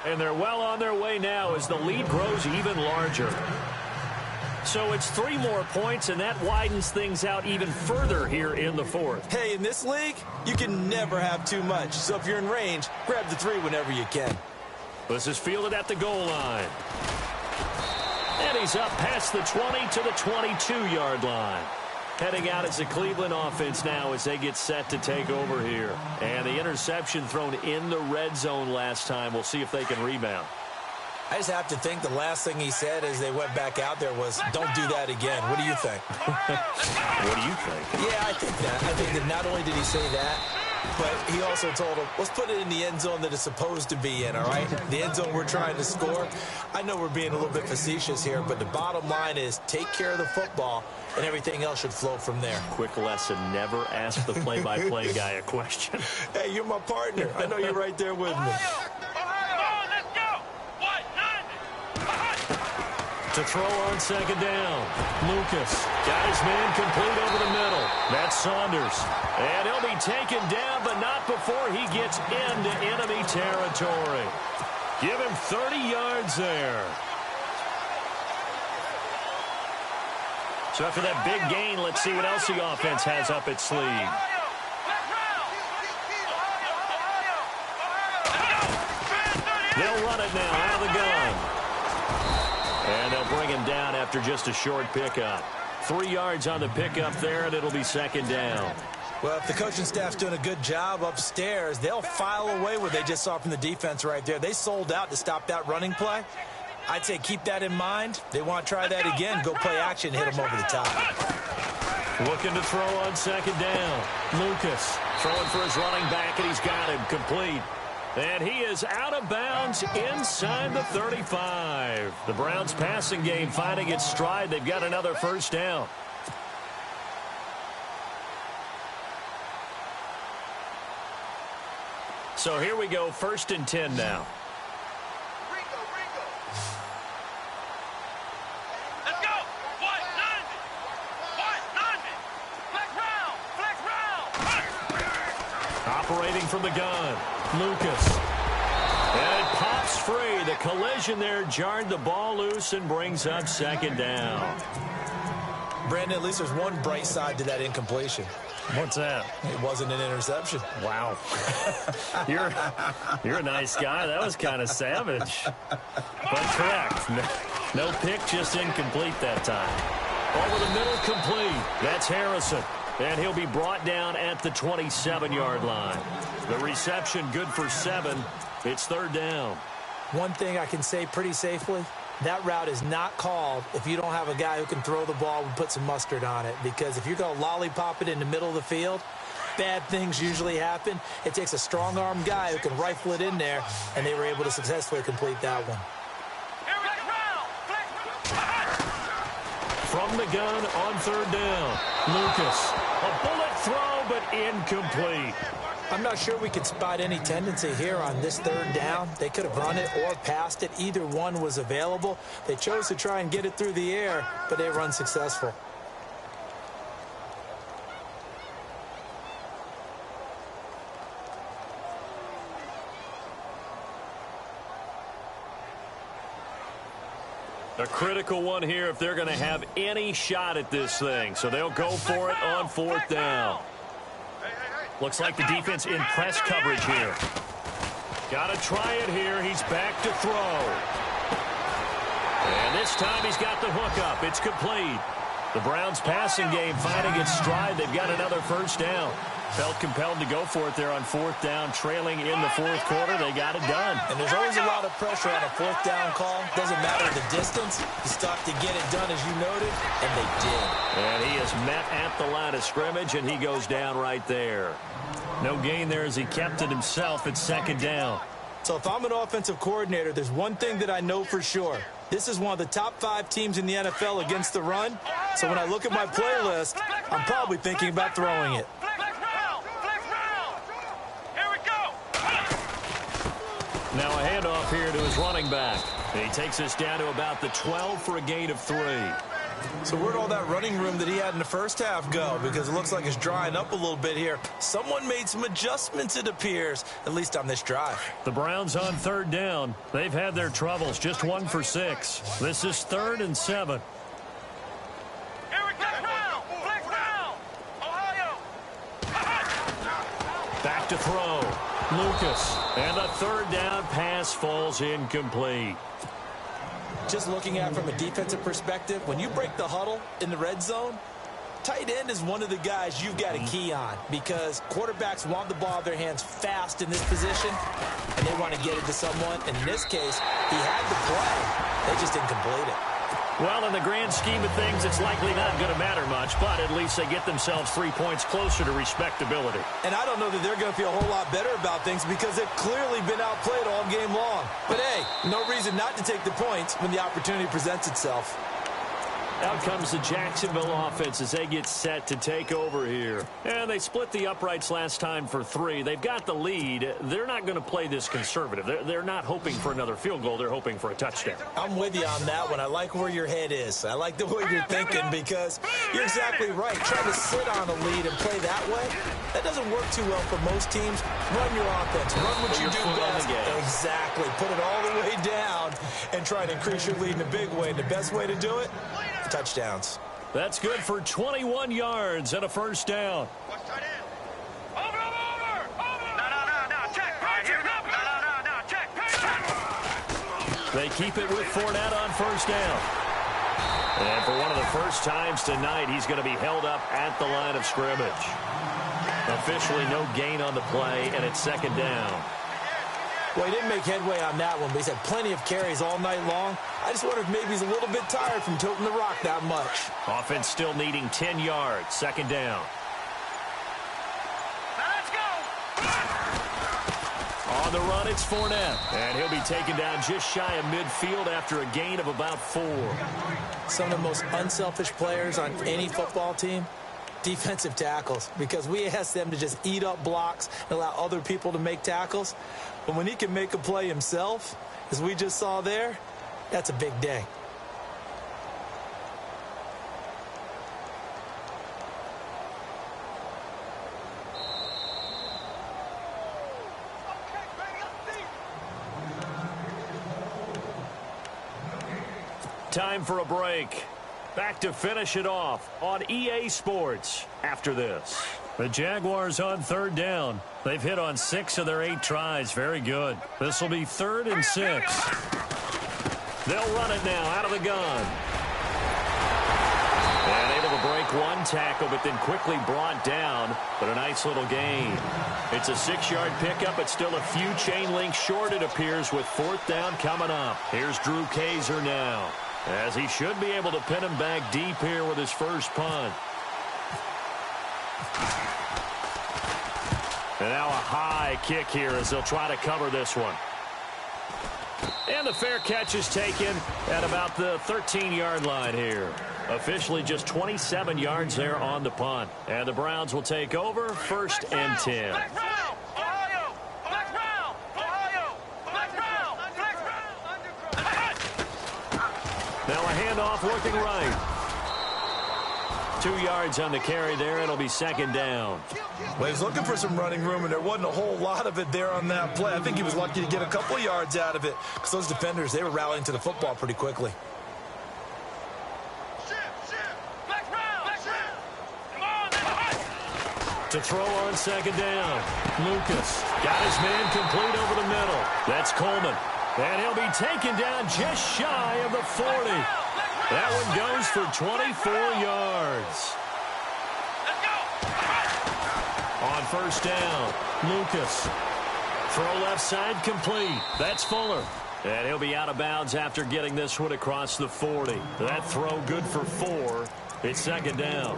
Speaker 6: And they're well on their way now as the lead grows even larger. So it's 3 more points, and that widens things out even further here in the fourth.
Speaker 7: Hey, in this league, you can never have too much. So if you're in range, grab the 3 whenever you can.
Speaker 6: This is fielded at the goal line. And he's up past the 20 to the 22-yard line. Heading out as the Cleveland offense now as they get set to take over here. And the interception thrown in the red zone last time. We'll see if they can rebound.
Speaker 7: I just have to think the last thing he said as they went back out there was, don't do that again. What do you think?
Speaker 6: What do you think?
Speaker 7: Yeah, I think that. I think that not only did he say that, but he also told him, let's put it in the end zone that it's supposed to be in, all right? The end zone we're trying to score. I know we're being a little bit facetious here, but the bottom line is take care of the football, and everything else should flow from there.
Speaker 6: Quick lesson, never ask the play-by-play guy a question.
Speaker 7: Hey, you're my partner. I know you're right there with me.
Speaker 6: To throw on second down. Lucas got his man complete over the middle. That's Saunders. And he'll be taken down, but not before he gets into enemy territory. Give him 30 yards there. So after that big gain, let's see what else the offense has up its sleeve. They'll run it now out of the gun. And they'll bring him down after just a short pickup. 3 yards on the pickup there, and it'll be second down.
Speaker 7: Well, if the coaching staff's doing a good job upstairs, they'll file away what they just saw from the defense right there. They sold out to stop that running play. I'd say keep that in mind. They want to try that again, go play action, hit them over the top.
Speaker 6: Looking to throw on second down. Lucas throwing for his running back, and he's got him complete. And he is out of bounds inside the 35. The Browns passing game finding its stride. They've got another first down. So here we go, 1st and 10 now.
Speaker 8: Let's go. What? None. Flex round.
Speaker 6: Operating from the gun. Lucas. And it pops free. The collision there jarred the ball loose and brings up second down.
Speaker 7: Brandon, at least there's one bright side to that incompletion.
Speaker 6: What's that?
Speaker 7: It wasn't an interception.
Speaker 6: Wow. You're a nice guy. That was kind of savage. But correct. No pick, just incomplete that time. Over the middle, complete. That's Harrison. And he'll be brought down at the 27-yard line. The reception good for 7. It's 3rd down.
Speaker 7: One thing I can say pretty safely, that route is not called if you don't have a guy who can throw the ball and put some mustard on it. Because if you're going to lollipop it in the middle of the field, bad things usually happen. It takes a strong-arm guy who can rifle it in there, and they were able to successfully complete that one.
Speaker 6: From the gun on 3rd down. Lucas. A bullet throw, but incomplete.
Speaker 7: I'm not sure we could spot any tendency here on this 3rd down. They could have run it or passed it. Either one was available. They chose to try and get it through the air, but they were unsuccessful.
Speaker 6: A critical one here if they're going to have any shot at this thing. So they'll go for it on 4th down. Looks like the defense in press coverage here. Got to try it here. He's back to throw. And this time he's got the hook up. It's complete. The Browns passing game finding its stride. They've got another first down. Felt compelled to go for it there on 4th down, trailing in the 4th quarter. They got it done.
Speaker 7: And there's always a lot of pressure on a 4th down call. Doesn't matter the distance. You stop to get it done, as you noted, and they did.
Speaker 6: And he is met at the line of scrimmage, and he goes down right there. No gain there as he kept it himself at 2nd down.
Speaker 7: So if I'm an offensive coordinator, there's one thing that I know for sure. This is one of the top 5 teams in the NFL against the run. So when I look at my playlist, I'm probably thinking about throwing it.
Speaker 6: Now a handoff here to his running back. And he takes us down to about the 12 for a gain of 3.
Speaker 7: So where'd all that running room that he had in the first half go? Because it looks like it's drying up a little bit here. Someone made some adjustments, it appears, at least on this drive.
Speaker 6: The Browns on third down. They've had their troubles, just 1 for 6. This is 3rd and 7.
Speaker 8: Here we go. Flex Brown. Ohio.
Speaker 6: Back to throw. Lucas. And a 3rd down pass falls incomplete.
Speaker 7: Just looking at it from a defensive perspective, when you break the huddle in the red zone, tight end is one of the guys you've got a key on because quarterbacks want the ball in their hands fast in this position, and they want to get it to someone. And in this case, he had the play. They just didn't complete it.
Speaker 6: Well, in the grand scheme of things, it's likely not going to matter much, but at least they get themselves 3 points closer to respectability.
Speaker 7: And I don't know that they're going to feel a whole lot better about things because they've clearly been outplayed all game long. But, hey, no reason not to take the points when the opportunity presents itself.
Speaker 6: Out comes the Jacksonville offense as they get set to take over here. And they split the uprights last time for 3. They've got the lead. They're not going to play this conservative. They're not hoping for another field goal. They're hoping for a touchdown.
Speaker 7: I'm with you on that one. I like where your head is. I like the way you're thinking because you're exactly right. Trying to sit on a lead and play that way, that doesn't work too well for most teams. Run your offense. Run what you do best. Exactly. Put it all the way down and try to increase your lead in a big way. And the best way to do it? Touchdowns.
Speaker 6: That's good for 21 yards and a 1st down.
Speaker 8: Watch tight end. Over. No. Check. Right here. No. Check.
Speaker 6: They keep it with Fournette on 1st down. And for one of the first times tonight, he's going to be held up at the line of scrimmage. Officially no gain on the play, and it's 2nd down.
Speaker 7: Well, he didn't make headway on that one, but he's had plenty of carries all night long. I just wonder if maybe he's a little bit tired from tilting the rock that much.
Speaker 6: Offense still needing 10 yards. 2nd down.
Speaker 8: Now let's go.
Speaker 6: On the run, it's Fournette. And he'll be taken down just shy of midfield after a gain of about 4.
Speaker 7: Some of the most unselfish players on any football team, defensive tackles, because we ask them to just eat up blocks and allow other people to make tackles. But when he can make a play himself, as we just saw there, that's a big day.
Speaker 6: Time for a break. Back to finish it off on EA Sports after this. The Jaguars on 3rd down. They've hit on 6 of their 8 tries. Very good. This will be 3rd and 6. They'll run it now out of the gun. And able to break one tackle, but then quickly brought down. But a nice little gain. It's a 6-yard pickup, but still a few chain links short, it appears, with 4th down coming up. Here's Drew Kaiser now, as he should be able to pin him back deep here with his first punt. And now a high kick here as they'll try to cover this one. And the fair catch is taken at about the 13-yard line here. Officially just 27 yards there on the punt. And the Browns will take over 1st and 10. Now a handoff working right. 2 yards on the carry there. It'll be 2nd down.
Speaker 7: Well, he was looking for some running room, and there wasn't a whole lot of it there on that play. I think he was lucky to get a couple of yards out of it because those defenders, they were rallying to the football pretty quickly.
Speaker 6: To throw on 2nd down. Lucas got his man complete over the middle. That's Coleman. And he'll be taken down just shy of the 40. That one goes for 24 yards. On 1st down, Lucas. Throw left side complete. That's Fuller. And he'll be out of bounds after getting this one across the 40. That throw good for 4. It's 2nd down.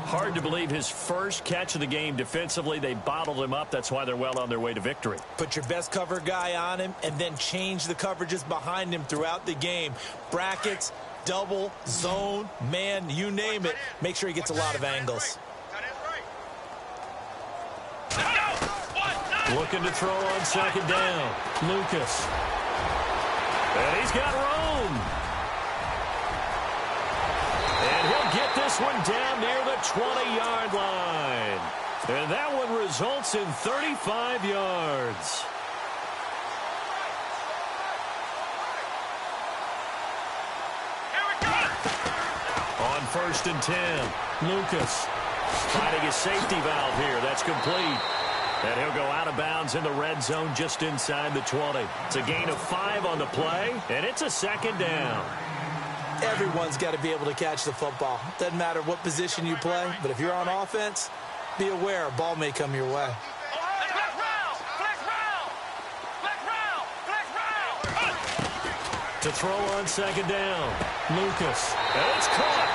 Speaker 6: Hard to believe his first catch of the game defensively. They bottled him up. That's why they're well on their way to victory.
Speaker 7: Put your best cover guy on him and then change the coverages behind him throughout the game. Brackets, double, zone, man, you name it. Make sure he gets a lot of angles.
Speaker 6: Looking to throw on 2nd down. Lucas. And he's got room. one down near the 20-yard line. And that one results in 35 yards. On 1st and 10, Lucas finding his safety valve here. That's complete. And he'll go out of bounds in the red zone just inside the 20. It's a gain of 5 on the play, and it's a 2nd down.
Speaker 7: Everyone's got to be able to catch the football. Doesn't matter what position you play, but if you're on offense, be aware a ball may come your way.
Speaker 6: To throw on 2nd down, Lucas. And it's caught.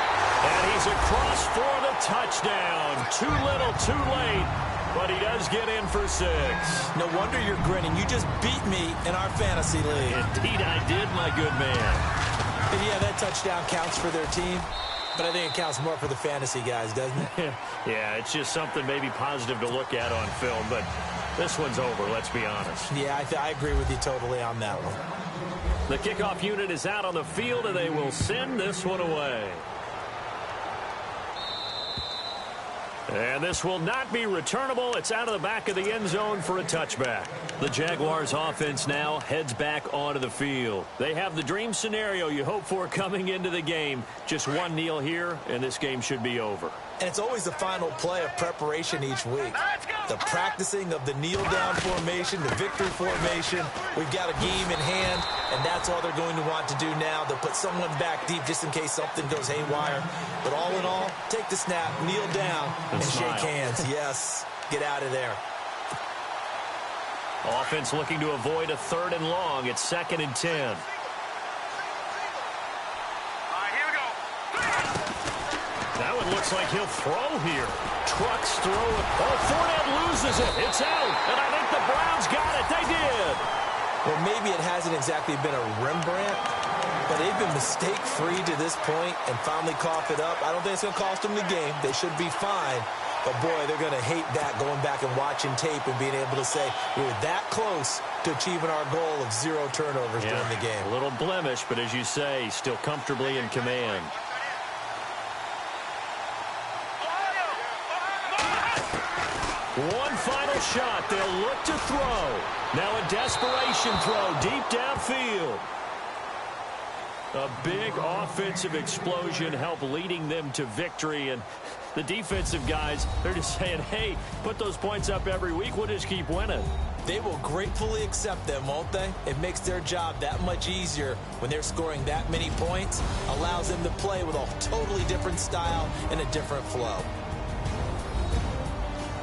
Speaker 6: And he's across for the touchdown. Too little, too late. But he does get in for 6.
Speaker 7: No wonder you're grinning. You just beat me in our fantasy league.
Speaker 6: Indeed I did, my good man.
Speaker 7: And yeah, that touchdown counts for their team. But I think it counts more for the fantasy guys, doesn't it?
Speaker 6: Yeah, it's just something maybe positive to look at on film. But this one's over, let's be honest.
Speaker 7: Yeah, I agree with you totally on that one.
Speaker 6: The kickoff unit is out on the field, and they will send this one away. And this will not be returnable. It's out of the back of the end zone for a touchback. The Jaguars offense now heads back onto the field. They have the dream scenario you hope for coming into the game. Just one kneel here, and this game should be over.
Speaker 7: And it's always the final play of preparation each week. The practicing of the kneel-down formation, the victory formation. We've got a game in hand, and that's all they're going to want to do now. They'll put someone back deep just in case something goes haywire. But all in all, take the snap, kneel down, and shake hands. Yes, get out of there.
Speaker 6: Offense looking to avoid a 3rd and long. It's 2nd and 10. That one looks like he'll throw here. Trucks throw it. Oh, Fournette loses it. It's out. And I think the Browns got it. They did.
Speaker 7: Well, maybe it hasn't exactly been a Rembrandt, but they've been mistake-free to this point and finally cough it up. I don't think it's going to cost them the game. They should be fine. But, boy, they're going to hate that, going back and watching tape and being able to say we were that close to achieving our goal of 0 turnovers during the game.
Speaker 6: A little blemish, but as you say, still comfortably in command. One final shot. They'll look to throw. Now a desperation throw deep downfield. A big offensive explosion helped leading them to victory. And the defensive guys, they're just saying, hey, put those points up every week. We'll just keep winning.
Speaker 7: They will gratefully accept them, won't they? It makes their job that much easier when they're scoring that many points. Allows them to play with a totally different style and a different flow.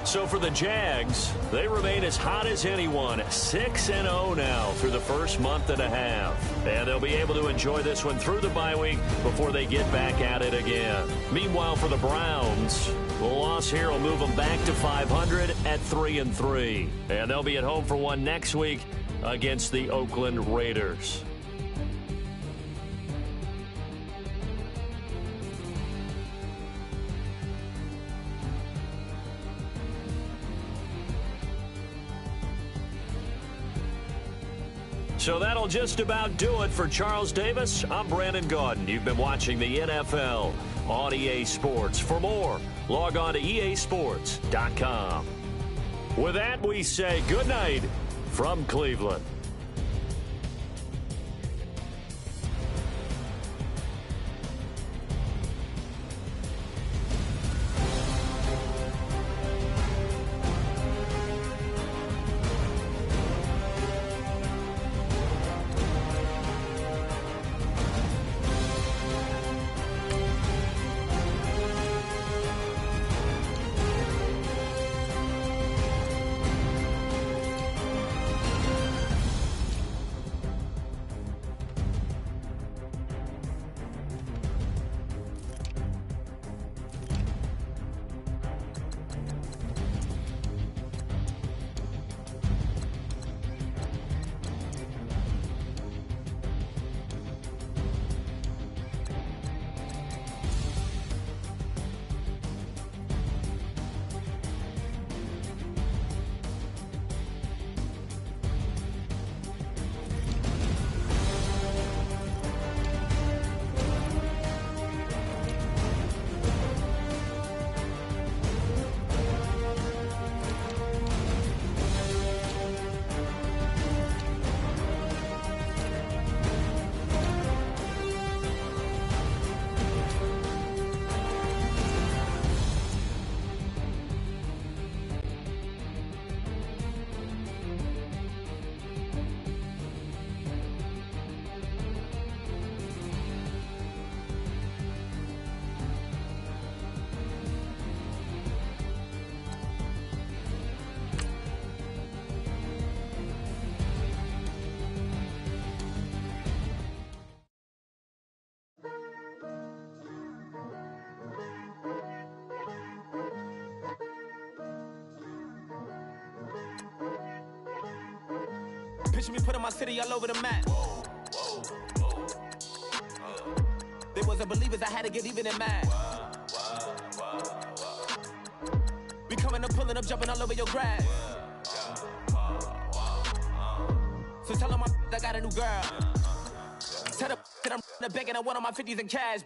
Speaker 6: So for the Jags, they remain as hot as anyone, 6-0 now through the first month and a half. And they'll be able to enjoy this one through the bye week before they get back at it again. Meanwhile, for the Browns, the loss here will move them back to 500 at 3-3. And they'll be at home for one next week against the Oakland Raiders. So that'll just about do it for Charles Davis. I'm Brandon Gaudin. You've been watching the NFL on EA Sports. For more, log on to easports.com. With that, we say good night from Cleveland.
Speaker 9: picture me putting my city all over the map. They wasn't believers, I had to get even in mad. We coming up, pulling up, jumping all over your grass. So tell them I got a new girl. Tell them that I'm begging on one of my 50s in cash.